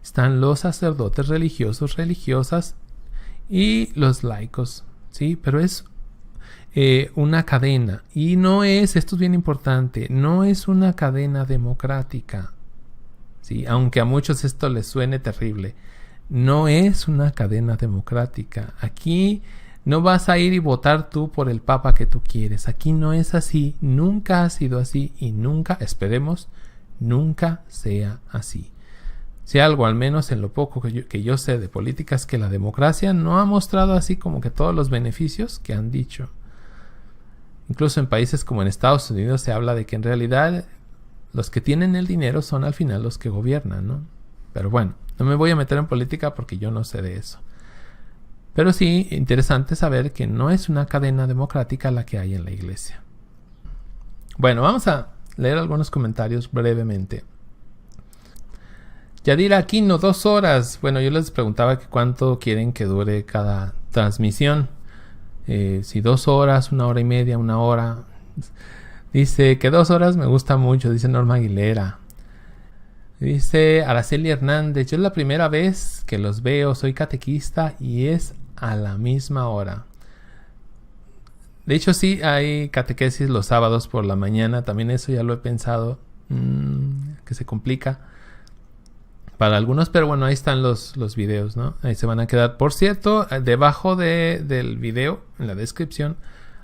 Están los sacerdotes religiosos, religiosas y los laicos, ¿sí? Pero es una cadena. Y no es, esto es bien importante, no es una cadena democrática, ¿sí? Aunque a muchos esto les suene terrible. No es una cadena democrática. Aquí no vas a ir y votar tú por el papa que tú quieres. Aquí no es así. Nunca ha sido así y nunca, esperemos, nunca sea así. Si algo, al menos en lo poco que yo sé de política, es que la democracia no ha mostrado así como que todos los beneficios que han dicho. Incluso en países como en Estados Unidos se habla de que en realidad los que tienen el dinero son al final los que gobiernan, ¿no? Pero bueno, no me voy a meter en política porque yo no sé de eso. Pero sí, interesante saber que no es una cadena democrática la que hay en la iglesia. Bueno, vamos a leer algunos comentarios brevemente. Yadira Aquino, 2 horas. Bueno, yo les preguntaba que cuánto quieren que dure cada transmisión. Si 2 horas, 1 hora y media, 1 hora. Dice que 2 horas me gusta mucho, dice Norma Aguilera. Dice Araceli Hernández, yo es la primera vez que los veo, soy catequista y es a la misma hora. De hecho sí, hay catequesis los sábados por la mañana, también eso ya lo he pensado, que se complica para algunos, pero bueno, ahí están los videos, ¿no? Ahí se van a quedar. Por cierto, debajo del video, en la descripción,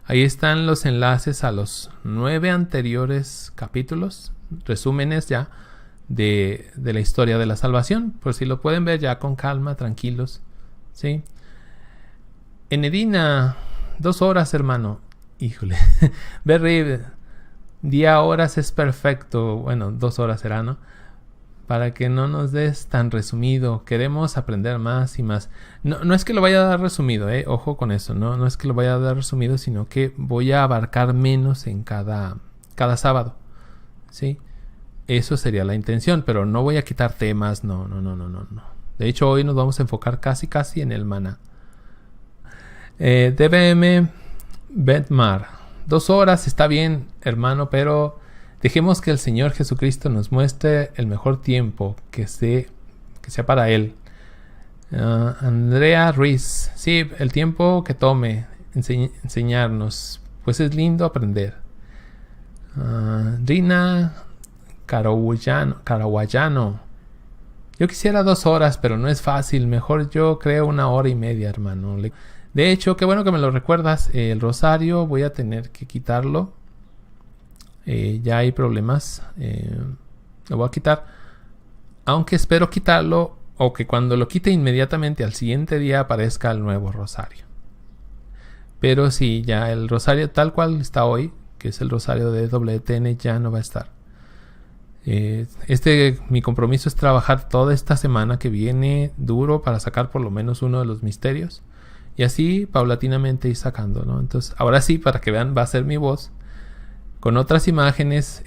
ahí están los enlaces a los 9 anteriores capítulos, resúmenes ya, de la historia de la salvación, por si lo pueden ver ya con calma, tranquilos, ¿sí? Enedina, 2 horas, hermano. Híjole. Berry, día horas es perfecto. Bueno, 2 horas será, ¿no? Para que no nos des tan resumido. Queremos aprender más y más. No es que lo vaya a dar resumido, ojo con eso. No es que lo vaya a dar resumido, sino que voy a abarcar menos en cada sábado, ¿sí? Eso sería la intención, pero no voy a quitar temas, no. De hecho, hoy nos vamos a enfocar casi en el maná. DBM Betmar, 2 horas está bien, hermano, pero dejemos que el Señor Jesucristo nos muestre el mejor tiempo que sea para Él. Andrea Ruiz, sí, el tiempo que tome enseñarnos, pues es lindo aprender. Rina Caraguayano, yo quisiera 2 horas, pero no es fácil. Mejor yo creo 1 hora y media, hermano. De hecho, qué bueno que me lo recuerdas. El rosario voy a tener que quitarlo. Ya hay problemas. Lo voy a quitar. Aunque espero quitarlo o que cuando lo quite inmediatamente al siguiente día aparezca el nuevo rosario. Pero sí, ya el rosario tal cual está hoy, que es el rosario de WTN, ya no va a estar. Mi compromiso es trabajar toda esta semana que viene duro para sacar por lo menos uno de los misterios y así paulatinamente ir sacando, ¿no? Entonces ahora sí, para que vean, va a ser mi voz con otras imágenes.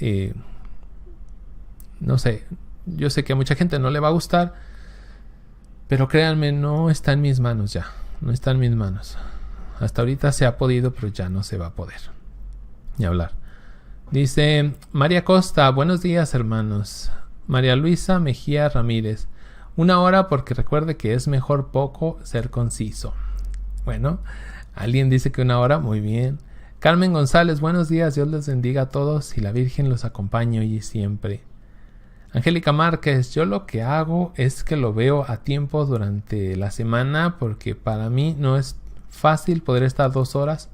No sé, yo sé que a mucha gente no le va a gustar, pero créanme, no está en mis manos ya, no está en mis manos. Hasta ahorita se ha podido, pero ya no se va a poder ni hablar. Dice María Costa, buenos días, hermanos. María Luisa Mejía Ramírez, 1 hora porque recuerde que es mejor poco ser conciso. Bueno, alguien dice que 1 hora, muy bien. Carmen González, buenos días, Dios les bendiga a todos y la Virgen los acompañe hoy y siempre. Angélica Márquez, yo lo que hago es que lo veo a tiempo durante la semana porque para mí no es fácil poder estar 2 horas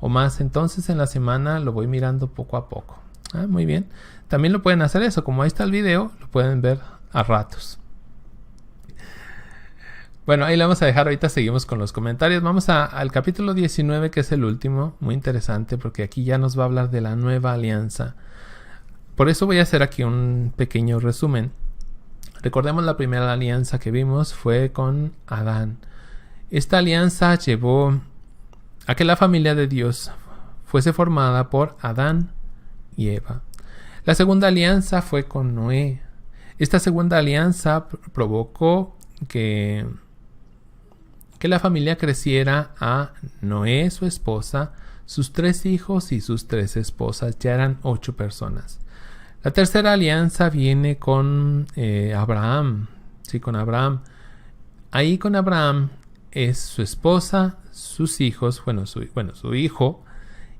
o más, entonces en la semana lo voy mirando poco a poco. Muy bien, también lo pueden hacer eso, como ahí está el video, lo pueden ver a ratos. Bueno, ahí lo vamos a dejar, ahorita seguimos con los comentarios. Vamos al capítulo 19, que es el último, muy interesante porque aquí ya nos va a hablar de la nueva alianza. Por eso voy a hacer aquí un pequeño resumen. Recordemos, la primera alianza que vimos fue con Adán. Esta alianza llevó a que la familia de Dios fuese formada por Adán y Eva. La segunda alianza fue con Noé. Esta segunda alianza provocó que la familia creciera a Noé, su esposa, sus 3 hijos y sus 3 esposas. Ya eran 8 personas. La tercera alianza viene con Abraham. Sí, con Abraham. Ahí con Abraham es su esposa, sus hijos, su hijo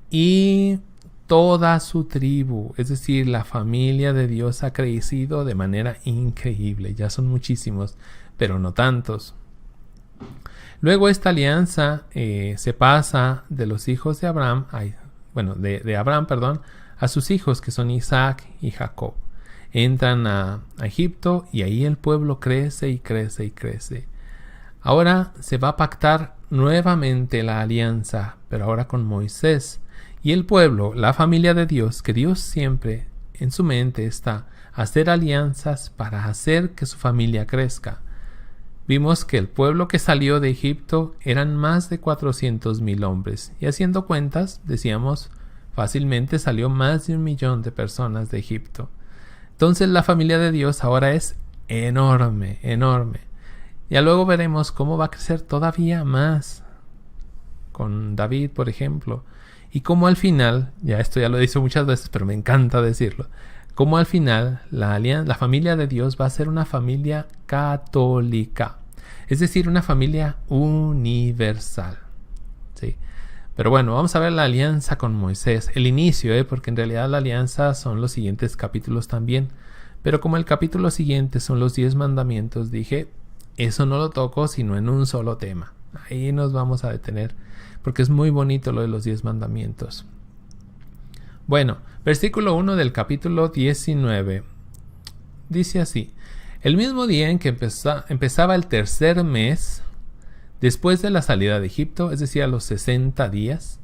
y toda su tribu. Es decir, la familia de Dios ha crecido de manera increíble. Ya son muchísimos, pero no tantos. Luego esta alianza se pasa de los hijos de Abraham, de Abraham, a sus hijos que son Isaac y Jacob. Entran a Egipto y ahí el pueblo crece y crece y crece. Ahora se va a pactar nuevamente la alianza, pero ahora con Moisés. Y el pueblo, la familia de Dios, que Dios siempre en su mente está, hacer alianzas para hacer que su familia crezca. Vimos que el pueblo que salió de Egipto eran más de 400,000 hombres. Y haciendo cuentas, decíamos, fácilmente salió más de 1,000,000 de personas de Egipto. Entonces la familia de Dios ahora es enorme, enorme. Ya luego veremos cómo va a crecer todavía más con David, por ejemplo. Y cómo al final, ya esto ya lo he dicho muchas veces, pero me encanta decirlo, cómo al final la familia de Dios va a ser una familia católica. Es decir, una familia universal. ¿Sí? Pero bueno, vamos a ver la alianza con Moisés. El inicio, porque en realidad la alianza son los siguientes capítulos también. Pero como el capítulo siguiente son los 10 mandamientos, dije, eso no lo toco sino en un solo tema. Ahí nos vamos a detener, porque es muy bonito lo de los 10 mandamientos. Bueno, versículo 1 del capítulo 19. Dice así: el mismo día en que empezaba el tercer mes, después de la salida de Egipto, es decir, a los 60 días,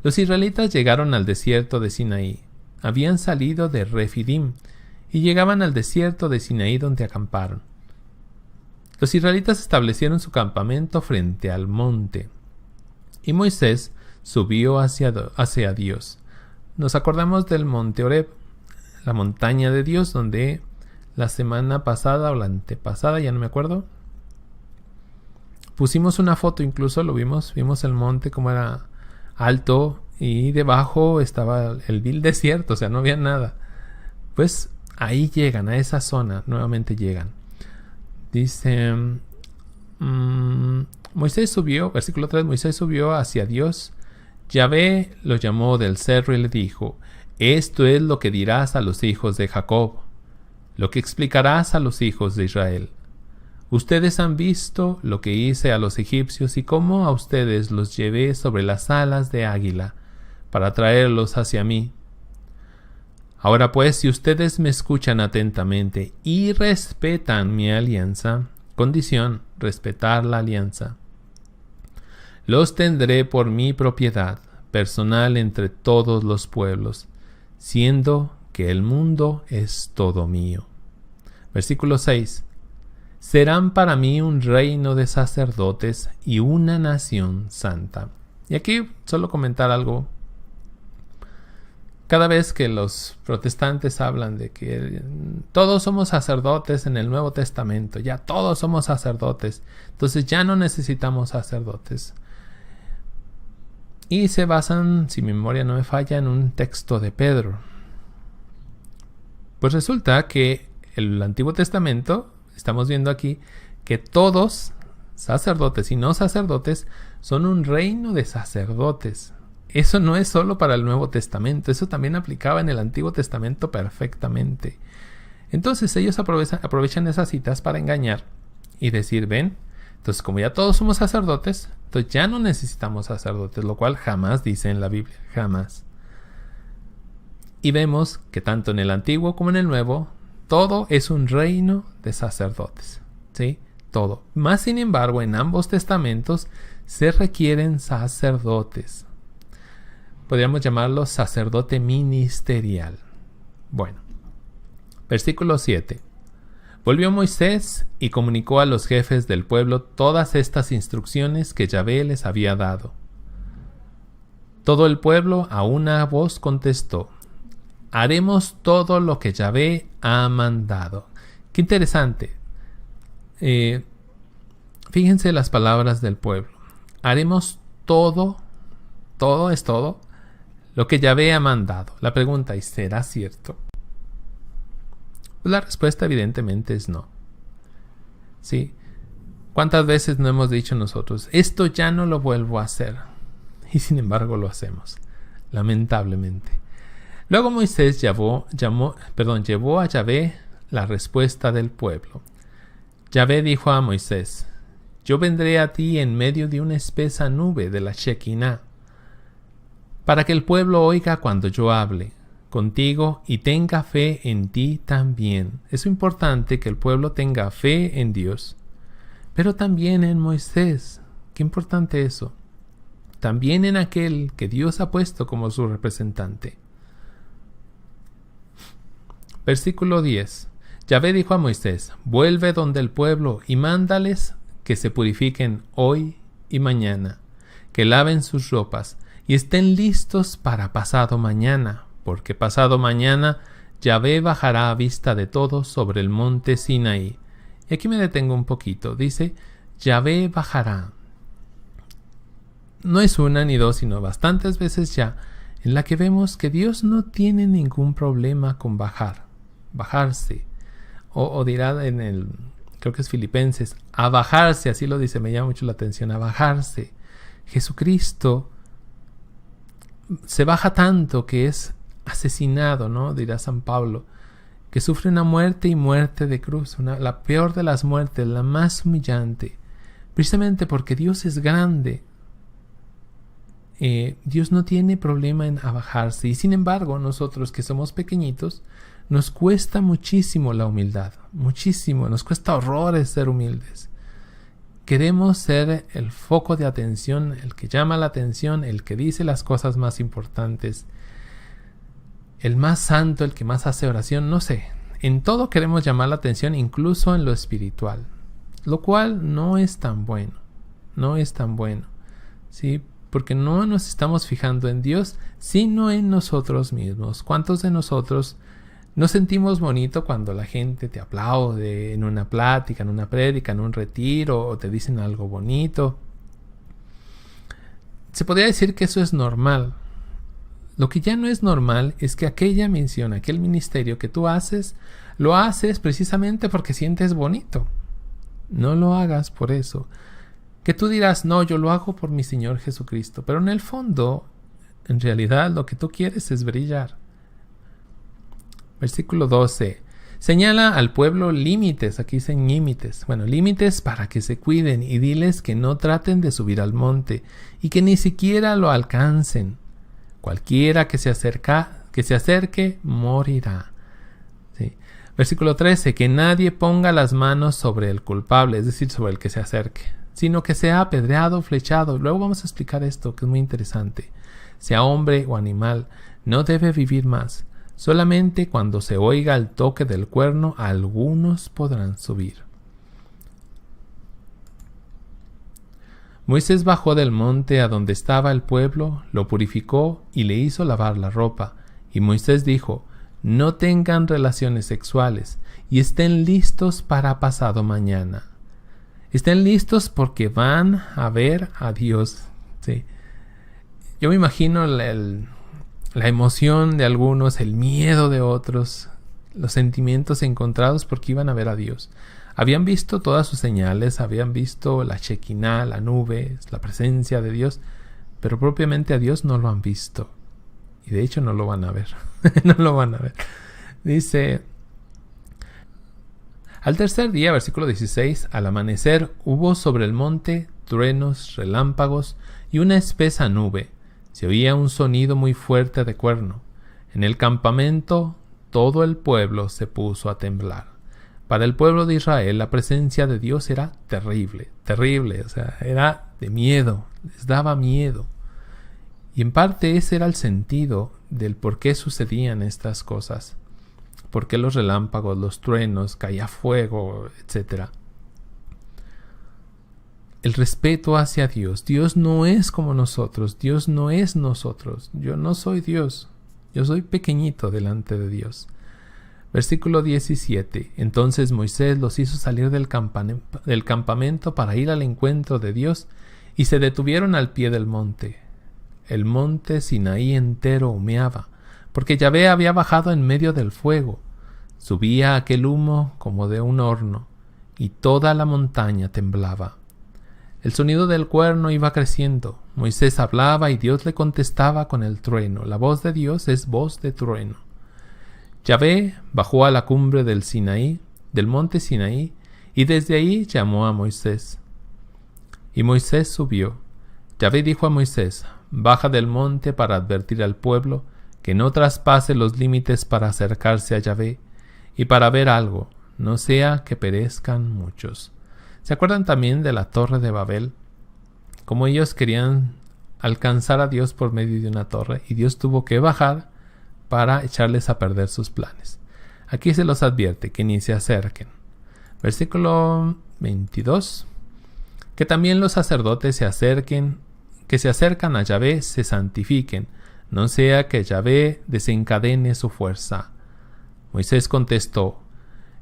los israelitas llegaron al desierto de Sinaí. Habían salido de Refidim y llegaban al desierto de Sinaí, donde acamparon. Los israelitas establecieron su campamento frente al monte, y Moisés subió hacia Dios. Nos acordamos del monte Horeb, la montaña de Dios, donde la semana pasada o la antepasada, ya no me acuerdo, pusimos una foto, incluso lo vimos el monte como era alto y debajo estaba el vil desierto, o sea, no había nada. Pues ahí llegan, a esa zona, nuevamente llegan. Dice, Moisés subió, versículo 3, Moisés subió hacia Dios. Yahvé lo llamó del cerro y le dijo: esto es lo que dirás a los hijos de Jacob, lo que explicarás a los hijos de Israel. Ustedes han visto lo que hice a los egipcios y cómo a ustedes los llevé sobre las alas de águila para traerlos hacia mí. Ahora pues, si ustedes me escuchan atentamente y respetan mi alianza, condición, respetar la alianza, los tendré por mi propiedad personal entre todos los pueblos, siendo que el mundo es todo mío. Versículo 6. Serán para mí un reino de sacerdotes y una nación santa. Y aquí solo comentar algo. Cada vez que los protestantes hablan de que todos somos sacerdotes en el Nuevo Testamento, ya todos somos sacerdotes, entonces ya no necesitamos sacerdotes. Y se basan, si mi memoria no me falla, en un texto de Pedro. Pues resulta que el Antiguo Testamento, estamos viendo aquí, que todos, sacerdotes y no sacerdotes, son un reino de sacerdotes. Eso no es solo para el Nuevo Testamento, eso también aplicaba en el Antiguo Testamento perfectamente. Entonces ellos aprovechan esas citas para engañar y decir, ven, entonces como ya todos somos sacerdotes, entonces ya no necesitamos sacerdotes, lo cual jamás dice en la Biblia, jamás. Y vemos que tanto en el Antiguo como en el Nuevo, todo es un reino de sacerdotes, ¿sí? Todo. Más sin embargo, en ambos testamentos se requieren sacerdotes. Podríamos llamarlo sacerdote ministerial. Bueno, versículo 7. Volvió Moisés y comunicó a los jefes del pueblo todas estas instrucciones que Yahvé les había dado. Todo el pueblo a una voz contestó: haremos todo lo que Yahvé ha mandado. Qué interesante. Fíjense las palabras del pueblo. Haremos todo es todo, lo que Yahvé ha mandado. La pregunta es, ¿será cierto? Pues la respuesta evidentemente es no. ¿Sí? ¿Cuántas veces no hemos dicho nosotros, esto ya no lo vuelvo a hacer? Y sin embargo lo hacemos, lamentablemente. Luego Moisés llevó a Yahvé la respuesta del pueblo. Yahvé dijo a Moisés: yo vendré a ti en medio de una espesa nube de la Shekinah, para que el pueblo oiga cuando yo hable contigo y tenga fe en ti también. Es importante que el pueblo tenga fe en Dios, pero también en Moisés. Qué importante eso. También en aquel que Dios ha puesto como su representante. Versículo 10. Yahvé dijo a Moisés: vuelve donde el pueblo y mándales que se purifiquen hoy y mañana, que laven sus ropas y estén listos para pasado mañana, porque pasado mañana Yahvé bajará a vista de todos sobre el monte Sinaí. Y aquí me detengo un poquito. Dice, Yahvé bajará. No es una ni dos, sino bastantes veces ya, en la que vemos que Dios no tiene ningún problema con bajarse. O dirá creo que es Filipenses, a bajarse, así lo dice, me llama mucho la atención, a bajarse. Jesucristo se baja tanto que es asesinado, ¿no? Dirá San Pablo, que sufre una muerte y muerte de cruz, la peor de las muertes, la más humillante, precisamente porque Dios es grande. Dios no tiene problema en abajarse, y sin embargo nosotros que somos pequeñitos nos cuesta muchísimo la humildad, muchísimo, nos cuesta horrores ser humildes. Queremos ser el foco de atención, el que llama la atención, el que dice las cosas más importantes, el más santo, el que más hace oración, no sé. En todo queremos llamar la atención, incluso en lo espiritual, lo cual no es tan bueno, ¿sí? Porque no nos estamos fijando en Dios, sino en nosotros mismos. ¿Cuántos de nosotros nos sentimos bonito cuando la gente te aplaude en una plática, en una prédica, en un retiro, o te dicen algo bonito? Se podría decir que eso es normal. Lo que ya no es normal es que aquella misión, aquel ministerio que tú haces, lo haces precisamente porque sientes bonito. No lo hagas por eso. Que tú dirás, no, yo lo hago por mi Señor Jesucristo. Pero en el fondo, en realidad, lo que tú quieres es brillar. Versículo 12. Señala al pueblo límites, aquí dicen límites. Bueno, límites para que se cuiden y diles que no traten de subir al monte y que ni siquiera lo alcancen. Cualquiera que se acerque, morirá. Sí. Versículo 13. Que nadie ponga las manos sobre el culpable, es decir, sobre el que se acerque, sino que sea apedreado, flechado. Luego vamos a explicar esto, que es muy interesante. Sea hombre o animal, no debe vivir más. Solamente cuando se oiga el toque del cuerno, algunos podrán subir. Moisés bajó del monte a donde estaba el pueblo, lo purificó y le hizo lavar la ropa. Y Moisés dijo, no tengan relaciones sexuales y estén listos para pasado mañana. Estén listos porque van a ver a Dios. Sí. Yo me imagino la emoción de algunos, el miedo de otros, los sentimientos encontrados porque iban a ver a Dios. Habían visto todas sus señales, habían visto la Shekinah, la nube, la presencia de Dios, pero propiamente a Dios no lo han visto. Y de hecho no lo van a ver. No lo van a ver. Dice, al tercer día, versículo 16, al amanecer hubo sobre el monte truenos, relámpagos y una espesa nube. Se oía un sonido muy fuerte de cuerno. En el campamento todo el pueblo se puso a temblar. Para el pueblo de Israel la presencia de Dios era terrible, o sea, era de miedo, les daba miedo. Y en parte ese era el sentido del por qué sucedían estas cosas. Por qué los relámpagos, los truenos, caía fuego, etc. el respeto hacia Dios. Dios no es como nosotros, Dios no es nosotros. Yo no soy Dios, yo soy pequeñito delante de Dios. Versículo 17. Entonces Moisés los hizo salir del campamento para ir al encuentro de Dios, y se detuvieron al pie del monte. El monte Sinaí entero humeaba, porque Yahvé había bajado en medio del fuego. Subía aquel humo como de un horno, y toda la montaña temblaba. El sonido del cuerno iba creciendo. Moisés hablaba y Dios le contestaba con el trueno. La voz de Dios es voz de trueno. Yahvé bajó a la cumbre del monte Sinaí, y desde ahí llamó a Moisés. Y Moisés subió. Yahvé dijo a Moisés: baja del monte para advertir al pueblo que no traspase los límites para acercarse a Yahvé y para ver algo, no sea que perezcan muchos. ¿Se acuerdan también de la Torre de Babel? Como ellos querían alcanzar a Dios por medio de una torre, y Dios tuvo que bajar para echarles a perder sus planes. Aquí se los advierte que ni se acerquen. Versículo 22. Que también los sacerdotes que se acercan a Yahvé se santifiquen, no sea que Yahvé desencadene su fuerza. Moisés contestó: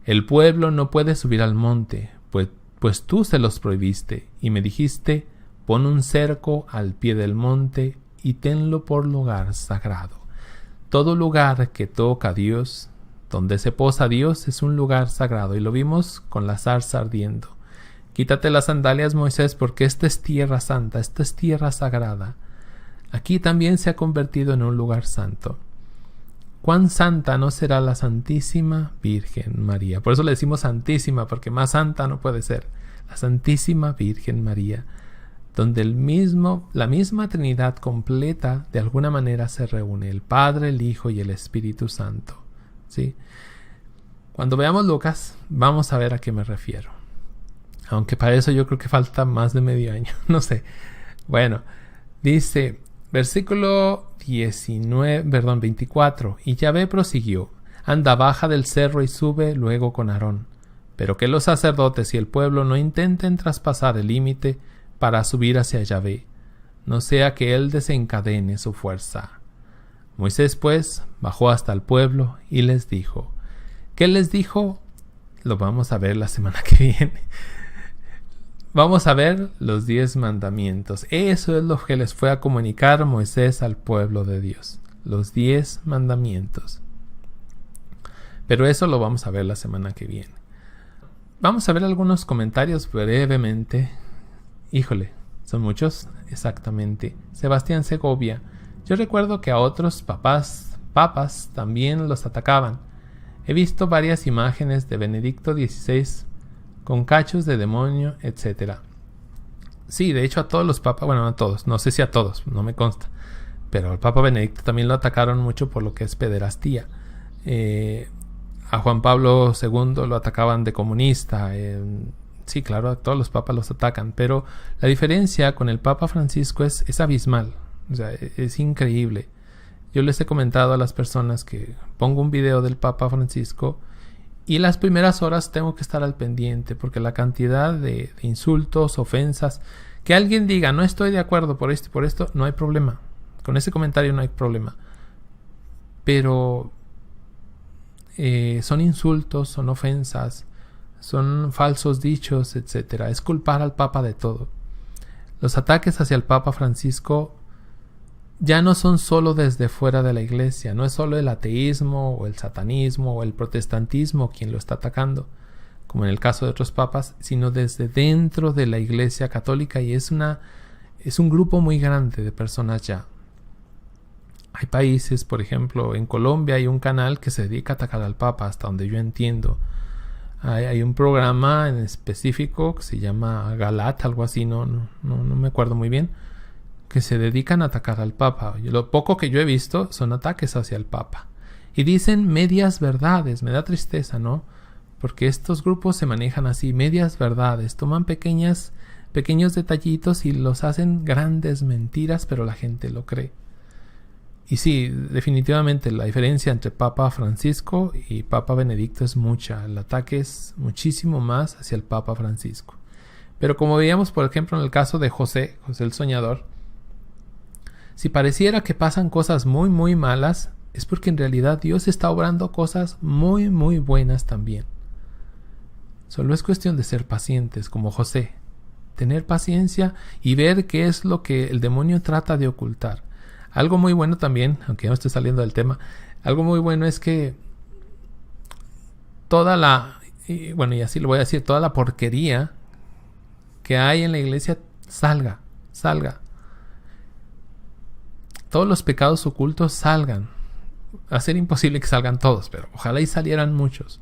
el pueblo no puede subir al monte, pues tú se los prohibiste, y me dijiste: pon un cerco al pie del monte y tenlo por lugar sagrado. Todo lugar que toca a Dios, donde se posa Dios, es un lugar sagrado, y lo vimos con la zarza ardiendo. Quítate las sandalias, Moisés, porque esta es tierra santa, esta es tierra sagrada. Aquí también se ha convertido en un lugar santo. ¿Cuán santa no será la Santísima Virgen María? Por eso le decimos Santísima, porque más santa no puede ser. La Santísima Virgen María, donde la misma Trinidad completa de alguna manera se reúne, el Padre, el Hijo y el Espíritu Santo. ¿Sí? Cuando veamos Lucas, vamos a ver a qué me refiero. Aunque para eso yo creo que falta más de medio año, no sé. Bueno, dice, versículo 24. Y Yahvé prosiguió: anda, baja del cerro y sube luego con Aarón. Pero que los sacerdotes y el pueblo no intenten traspasar el límite para subir hacia Yahvé, no sea que él desencadene su fuerza. Moisés pues bajó hasta el pueblo y les dijo. ¿Qué les dijo? Lo vamos a ver la semana que viene. Vamos a ver los 10 mandamientos. Eso es lo que les fue a comunicar Moisés al pueblo de Dios. Los 10 mandamientos. Pero eso lo vamos a ver la semana que viene. Vamos a ver algunos comentarios brevemente. Híjole, son muchos, exactamente. Sebastián Segovia. Yo recuerdo que a otros papas también los atacaban. He visto varias imágenes de Benedicto XVI con cachos de demonio, etc. Sí, de hecho a todos los papas, bueno, no a todos, no sé si a todos, no me consta, pero al Papa Benedicto también lo atacaron mucho por lo que es pederastía. A Juan Pablo II lo atacaban de comunista. Sí, claro, a todos los papas los atacan, pero la diferencia con el Papa Francisco es abismal, o sea, es increíble. Yo les he comentado a las personas que pongo un video del Papa Francisco y las primeras horas tengo que estar al pendiente, porque la cantidad de insultos, ofensas, que alguien diga no estoy de acuerdo por esto y por esto, no hay problema. Con ese comentario no hay problema. Pero son insultos, son ofensas, son falsos dichos, etc. Es culpar al Papa de todo. Los ataques hacia el Papa Francisco ya no son solo desde fuera de la iglesia, no es solo el ateísmo o el satanismo o el protestantismo quien lo está atacando, como en el caso de otros papas, sino desde dentro de la iglesia católica, y es un grupo muy grande de personas ya. Hay países, por ejemplo, en Colombia hay un canal que se dedica a atacar al Papa, hasta donde yo entiendo. Hay un programa en específico que se llama Galat, algo así, no me acuerdo muy bien, que se dedican a atacar al Papa. Lo poco que yo he visto son ataques hacia el Papa. Y dicen medias verdades. Me da tristeza, ¿no? Porque estos grupos se manejan así, medias verdades. Toman pequeños detallitos y los hacen grandes mentiras, pero la gente lo cree. Y sí, definitivamente la diferencia entre Papa Francisco y Papa Benedicto es mucha. El ataque es muchísimo más hacia el Papa Francisco. Pero como veíamos, por ejemplo, en el caso de José el soñador, si pareciera que pasan cosas muy, muy malas, es porque en realidad Dios está obrando cosas muy, muy buenas también. Solo es cuestión de ser pacientes, como José. Tener paciencia y ver qué es lo que el demonio trata de ocultar. Algo muy bueno también, aunque no estoy saliendo del tema, algo muy bueno es que toda la, y así lo voy a decir, toda la porquería que hay en la iglesia salga. Todos los pecados ocultos salgan. Va a ser imposible que salgan todos, pero ojalá y salieran muchos.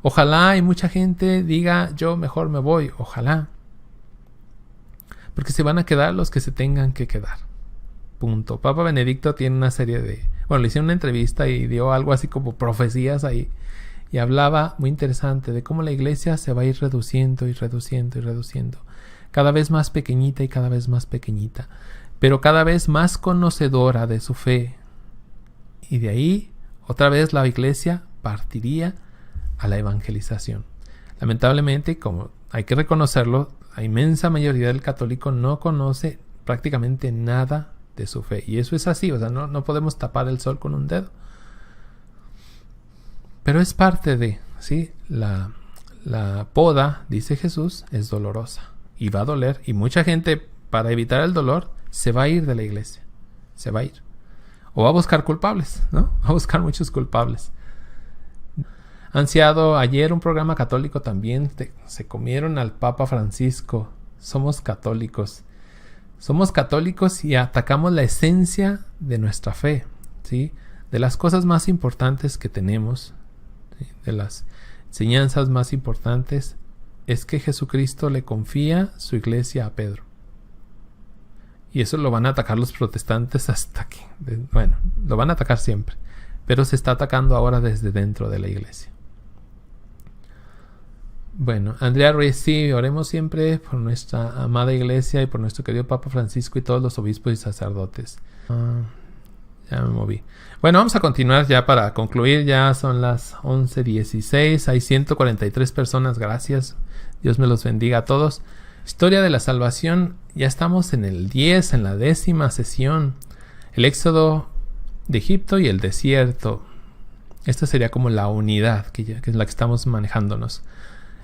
Ojalá y mucha gente diga, yo mejor me voy, ojalá. Porque se van a quedar los que se tengan que quedar. Punto. Papa Benedicto tiene una serie de... Bueno, le hicieron una entrevista y dio algo así como profecías ahí. Y hablaba muy interesante de cómo la iglesia se va a ir reduciendo y reduciendo y reduciendo. Cada vez más pequeñita y cada vez más pequeñita. Pero cada vez más conocedora de su fe. Y de ahí, otra vez la iglesia partiría a la evangelización. Lamentablemente, como hay que reconocerlo, la inmensa mayoría del católico no conoce prácticamente nada de su fe. Y eso es así, o sea, no podemos tapar el sol con un dedo. Pero es parte de, ¿sí? La poda, dice Jesús, es dolorosa y va a doler. Y mucha gente, para evitar el dolor, se va a ir de la iglesia. Se va a ir. O va a buscar culpables, ¿no? Va a buscar muchos culpables. Ansiado ayer un programa católico también, se comieron al Papa Francisco. Somos católicos. Somos católicos y atacamos la esencia de nuestra fe, ¿sí? De las cosas más importantes que tenemos, ¿sí? De las enseñanzas más importantes, es que Jesucristo le confía su iglesia a Pedro. Y eso lo van a atacar los protestantes hasta que... Bueno, lo van a atacar siempre. Pero se está atacando ahora desde dentro de la iglesia. Bueno, Andrea Ruiz, sí, oremos siempre por nuestra amada iglesia y por nuestro querido Papa Francisco y todos los obispos y sacerdotes. Ya me moví. Bueno, vamos a continuar ya para concluir. Ya son las 11:16. Hay 143 personas. Gracias. Dios me los bendiga a todos. Historia de la salvación. Ya estamos en el 10, en la 10ª sesión. El éxodo de Egipto y el desierto. Esta sería como la unidad que es la que estamos manejándonos.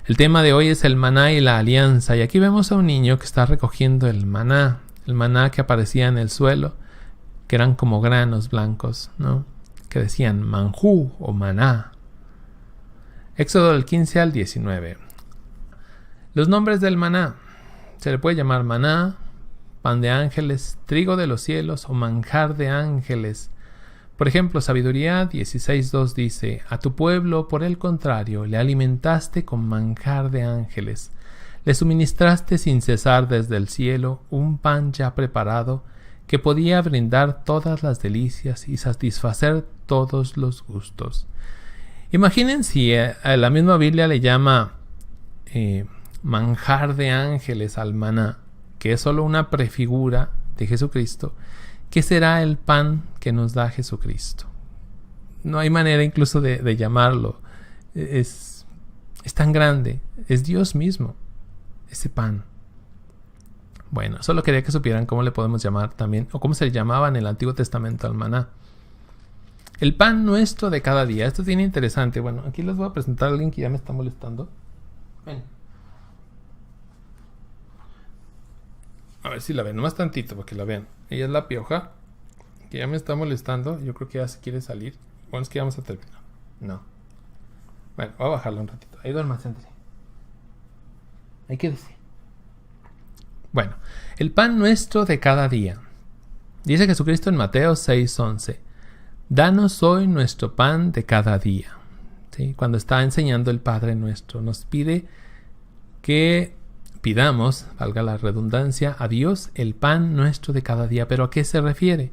El tema de hoy es el maná y la alianza. Y aquí vemos a un niño que está recogiendo el maná que aparecía en el suelo, que eran como granos blancos, ¿no? Que decían manjú o maná. Éxodo del 15 al 19. Los nombres del maná. Se le puede llamar maná, pan de ángeles, trigo de los cielos o manjar de ángeles. Por ejemplo, Sabiduría 16:2 dice: a tu pueblo, por el contrario, le alimentaste con manjar de ángeles. Le suministraste sin cesar desde el cielo un pan ya preparado que podía brindar todas las delicias y satisfacer todos los gustos. Imaginen si a la misma Biblia le llama manjar de ángeles al maná, que es solo una prefigura de Jesucristo. ¿Qué será el pan que nos da Jesucristo? No hay manera incluso de llamarlo. Es tan grande. Es Dios mismo, ese pan. Bueno, solo quería que supieran cómo le podemos llamar también, o cómo se le llamaba en el Antiguo Testamento al maná. El pan nuestro de cada día. Esto tiene interesante. Bueno, aquí les voy a presentar a alguien que ya me está molestando. Ven. A ver si la ven, nomás tantito para que la vean. Ella es la pioja, que ya me está molestando. Yo creo que ya se quiere salir. Bueno, es que ya vamos a terminar. No. Bueno, voy a bajarla un ratito. Ahí duerma, siéntese. Ahí quédese. Bueno, el pan nuestro de cada día. Dice Jesucristo en Mateo 6:11. Danos hoy nuestro pan de cada día. ¿Sí? Cuando está enseñando el Padre Nuestro, nos pide que pidamos, valga la redundancia, a Dios el pan nuestro de cada día. ¿Pero a qué se refiere?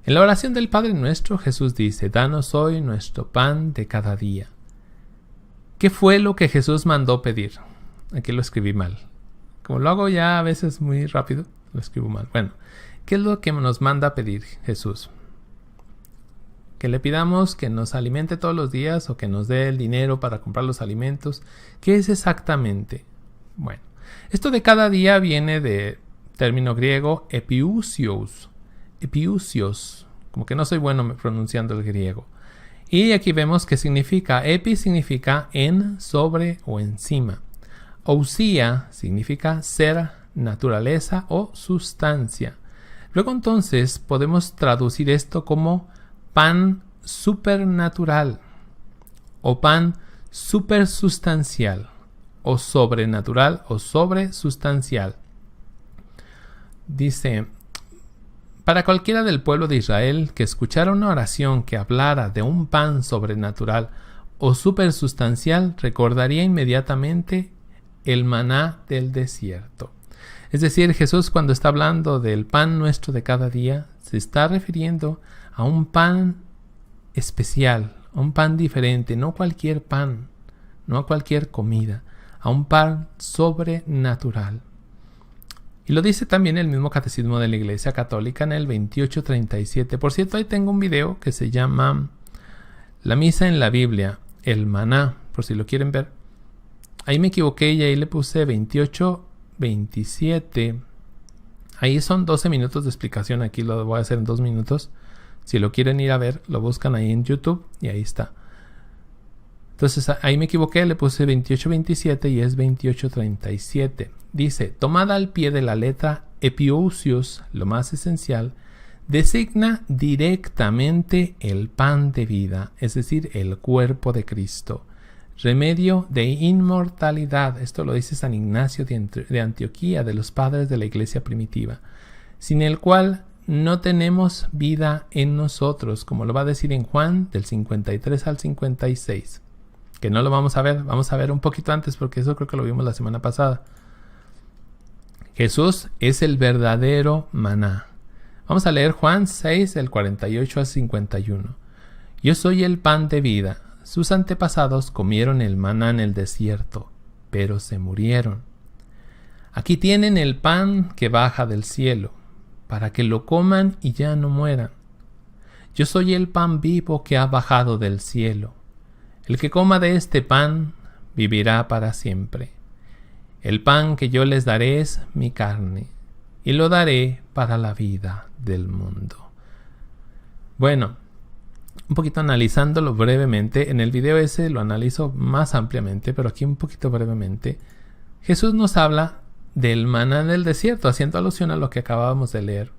En la oración del Padre Nuestro, Jesús dice: danos hoy nuestro pan de cada día. ¿Qué fue lo que Jesús mandó pedir? Aquí lo escribí mal. Como lo hago ya a veces muy rápido, lo escribo mal. Bueno, ¿qué es lo que nos manda pedir Jesús? Que le pidamos que nos alimente todos los días o que nos dé el dinero para comprar los alimentos. ¿Qué es exactamente? Bueno, Esto de cada día viene de término griego epiousios, como que no soy bueno pronunciando el griego. Y aquí vemos que significa, epi significa en, sobre o encima. Ousia significa ser, naturaleza o sustancia. Luego entonces podemos traducir esto como pan supernatural o pan supersustancial o sobrenatural o sobresustancial. Dice, para cualquiera del pueblo de Israel que escuchara una oración que hablara de un pan sobrenatural o supersustancial, recordaría inmediatamente el maná del desierto. Es decir, Jesús, cuando está hablando del pan nuestro de cada día, se está refiriendo a un pan especial, a un pan diferente, no cualquier pan, no a cualquier comida, a un pan sobrenatural. Y lo dice también el mismo Catecismo de la Iglesia Católica en el 2837. Por cierto, ahí tengo un video que se llama La Misa en la Biblia, el Maná, por si lo quieren ver. Ahí me equivoqué y ahí le puse 2827. Ahí son 12 minutos de explicación. Aquí lo voy a hacer en 2 minutos. Si lo quieren ir a ver, lo buscan ahí en YouTube y ahí está. Entonces ahí me equivoqué, le puse 2827 y es 2837. Dice, tomada al pie de la letra, epiousios, lo más esencial, designa directamente el pan de vida, es decir, el cuerpo de Cristo. Remedio de inmortalidad, esto lo dice San Ignacio de Antioquía, de los padres de la iglesia primitiva, sin el cual no tenemos vida en nosotros, como lo va a decir en Juan del 53 al 56, que no lo vamos a ver un poquito antes porque eso creo que lo vimos la semana pasada. Jesús es el verdadero maná. Vamos a leer Juan 6 del 48 al 51. Yo soy el pan de vida. Sus antepasados comieron el maná en el desierto, pero se murieron. Aquí tienen el pan que baja del cielo, para que lo coman y ya no mueran. Yo soy el pan vivo que ha bajado del cielo. El que coma de este pan vivirá para siempre. El pan que yo les daré es mi carne, y lo daré para la vida del mundo. Bueno, un poquito analizándolo brevemente, en el video ese lo analizo más ampliamente, pero aquí un poquito brevemente, Jesús nos habla del maná del desierto, haciendo alusión a lo que acabábamos de leer.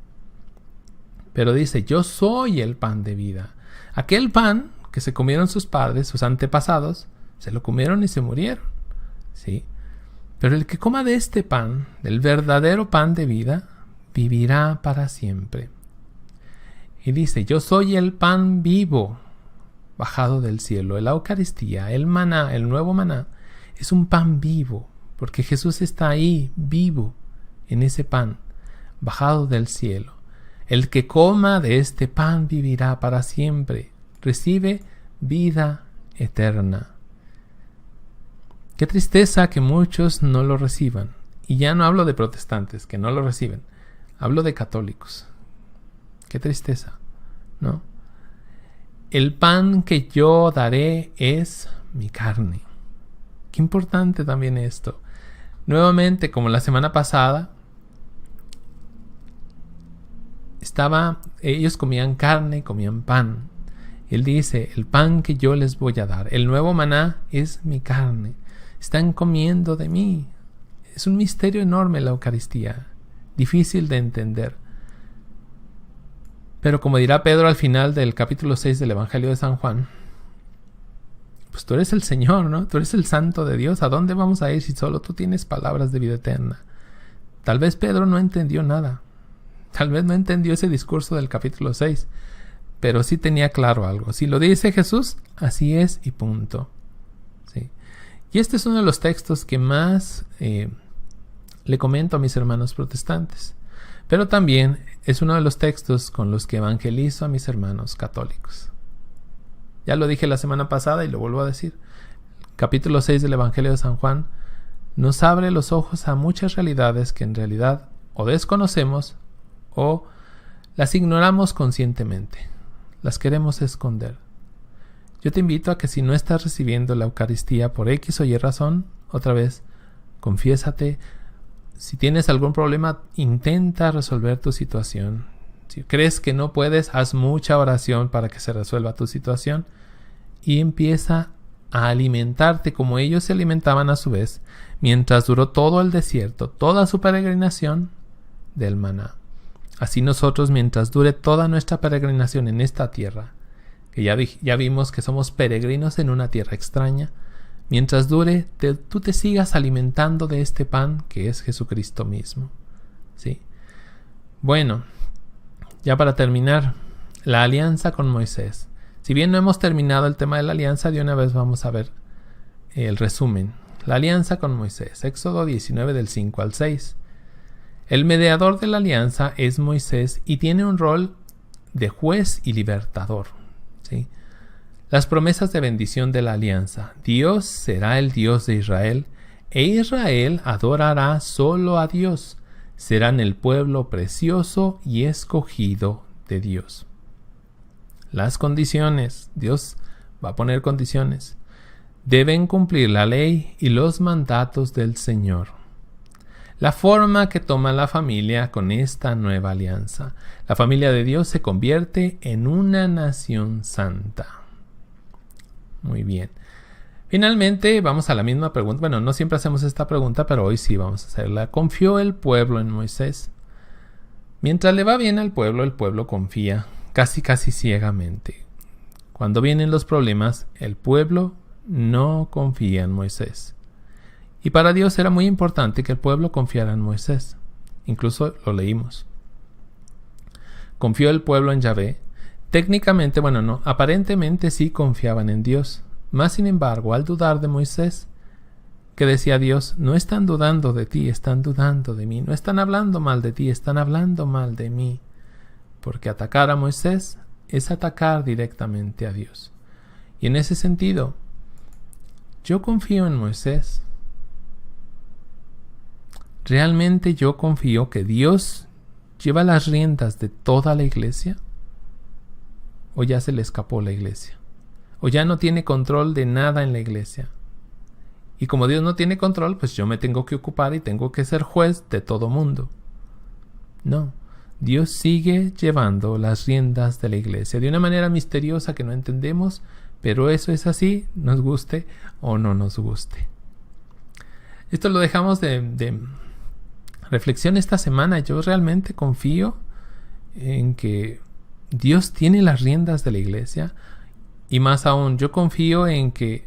Pero dice, yo soy el pan de vida. Aquel pan que se comieron sus padres, sus antepasados, se lo comieron y se murieron. ¿Sí? Pero el que coma de este pan, del verdadero pan de vida, vivirá para siempre. Y dice, yo soy el pan vivo, bajado del cielo. La Eucaristía, el maná, el nuevo maná, es un pan vivo, porque Jesús está ahí, vivo, en ese pan, bajado del cielo. El que coma de este pan vivirá para siempre, recibe vida eterna. Qué tristeza que muchos no lo reciban. Y ya no hablo de protestantes que no lo reciben. Hablo de católicos. Qué tristeza, ¿no? El pan que yo daré es mi carne. Qué importante también esto. Nuevamente, como la semana pasada, ellos comían carne, comían pan. Él dice, el pan que yo les voy a dar, el nuevo maná es mi carne. Están comiendo de mí. Es un misterio enorme la Eucaristía, difícil de entender. Pero como dirá Pedro al final del capítulo 6 del Evangelio de San Juan, pues tú eres el Señor, ¿no? Tú eres el Santo de Dios. ¿A dónde vamos a ir si solo tú tienes palabras de vida eterna? Tal vez Pedro no entendió nada. Tal vez no entendió ese discurso del capítulo 6. Pero sí tenía claro algo. Si lo dice Jesús, así es y punto. ¿Sí? Y este es uno de los textos que más le comento a mis hermanos protestantes. Pero también es uno de los textos con los que evangelizo a mis hermanos católicos. Ya lo dije la semana pasada y lo vuelvo a decir. Capítulo 6 del Evangelio de San Juan nos abre los ojos a muchas realidades que en realidad o desconocemos o las ignoramos conscientemente. Las queremos esconder. Yo te invito a que si no estás recibiendo la Eucaristía por X o Y razón, otra vez, confiésate, Si tienes algún problema, intenta resolver tu situación. Si crees que no puedes, haz mucha oración para que se resuelva tu situación y empieza a alimentarte como ellos se alimentaban a su vez mientras duró todo el desierto, toda su peregrinación del maná. Así nosotros, mientras dure toda nuestra peregrinación en esta tierra, que ya vimos que somos peregrinos en una tierra extraña, mientras dure, tú te sigas alimentando de este pan que es Jesucristo mismo. ¿Sí? Bueno, ya para terminar, la alianza con Moisés. Si bien no hemos terminado el tema de la alianza, de una vez vamos a ver el resumen. La alianza con Moisés, Éxodo 19 del 5 al 6. El mediador de la alianza es Moisés y tiene un rol de juez y libertador. ¿Sí? Las promesas de bendición de la alianza. Dios será el Dios de Israel, e Israel adorará solo a Dios. Serán el pueblo precioso y escogido de Dios. Las condiciones. Dios va a poner condiciones. Deben cumplir la ley y los mandatos del Señor. La forma que toma la familia con esta nueva alianza. La familia de Dios se convierte en una nación santa. Muy bien. Finalmente, vamos a la misma pregunta. Bueno, no siempre hacemos esta pregunta, pero hoy sí vamos a hacerla. ¿Confió el pueblo en Moisés? Mientras le va bien al pueblo, el pueblo confía casi ciegamente. Cuando vienen los problemas, el pueblo no confía en Moisés. Y para Dios era muy importante que el pueblo confiara en Moisés. Incluso lo leímos. ¿Confió el pueblo en Yahvé? Técnicamente, bueno, no, aparentemente sí confiaban en Dios. Mas, sin embargo, al dudar de Moisés, que decía Dios, no están dudando de ti, están dudando de mí. No están hablando mal de ti, están hablando mal de mí. Porque atacar a Moisés es atacar directamente a Dios. Y en ese sentido, yo confío en Moisés. ¿Realmente yo confío que Dios lleva las riendas de toda la iglesia? ¿O ya se le escapó la iglesia? ¿O ya no tiene control de nada en la iglesia? Y como Dios no tiene control, pues yo me tengo que ocupar y tengo que ser juez de todo mundo. No, Dios sigue llevando las riendas de la iglesia de una manera misteriosa que no entendemos, pero eso es así, nos guste o no nos guste. Esto lo dejamos de reflexión esta semana. Yo realmente confío en que Dios tiene las riendas de la iglesia. Y más aún, yo confío en que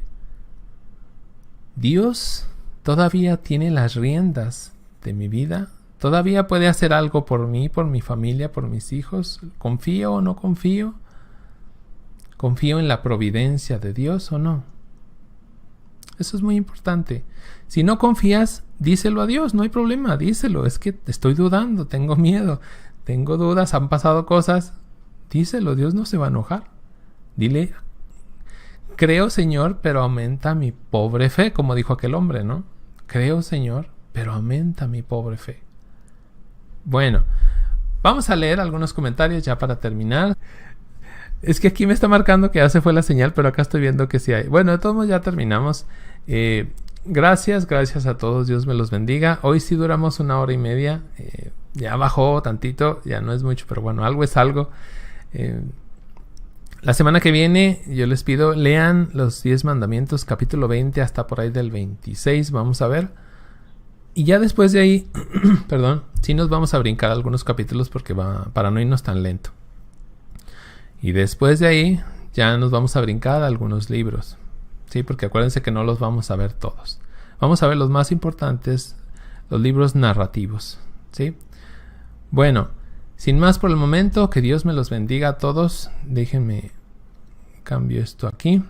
Dios todavía tiene las riendas de mi vida. Todavía puede hacer algo por mí, por mi familia, por mis hijos. ¿Confío o no confío? ¿Confío en la providencia de Dios o no? Eso es muy importante. Si no confías, díselo a Dios, no hay problema, díselo. Es que estoy dudando, tengo miedo, tengo dudas, han pasado cosas. Díselo, Dios no se va a enojar. Dile, creo, Señor, pero aumenta mi pobre fe, como dijo aquel hombre, ¿no? Creo, Señor, pero aumenta mi pobre fe. Bueno, vamos a leer algunos comentarios ya para terminar. Es que aquí me está marcando que ya se fue la señal, pero acá estoy viendo que sí hay. Bueno, de todos modos ya terminamos. Gracias a todos, Dios me los bendiga. Hoy sí duramos 1 hora y media. Ya bajó tantito, ya no es mucho, pero bueno, algo es algo. La semana que viene yo les pido lean los 10 mandamientos, capítulo 20 hasta por ahí del 26, vamos a ver. Y ya después de ahí, perdón, sí nos vamos a brincar algunos capítulos porque para no irnos tan lento. Y después de ahí ya nos vamos a brincar algunos libros, sí, porque acuérdense que no los vamos a ver todos. Vamos a ver los más importantes, los libros narrativos, sí. Bueno, sin más por el momento, que Dios me los bendiga a todos. Déjenme cambio esto aquí.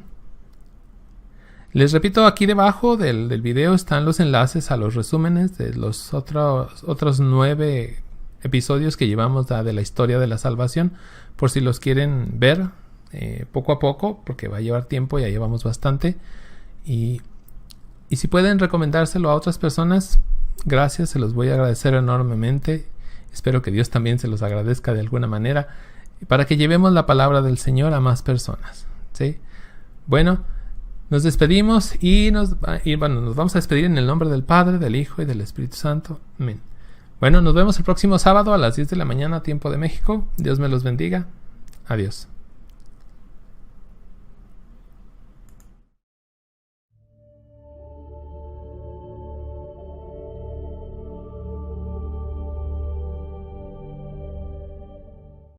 Les repito, aquí debajo del video están los enlaces a los resúmenes de los otros 9 episodios que llevamos de la historia de la salvación, por si los quieren ver poco a poco, porque va a llevar tiempo, ya llevamos bastante. Y si pueden recomendárselo a otras personas, gracias, se los voy a agradecer enormemente. Espero que Dios también se los agradezca de alguna manera, para que llevemos la palabra del Señor a más personas, ¿sí? Bueno, Nos despedimos y nos vamos a despedir en el nombre del Padre, del Hijo y del Espíritu Santo. Amén. Bueno, nos vemos el próximo sábado a las 10 de la mañana, tiempo de México. Dios me los bendiga. Adiós.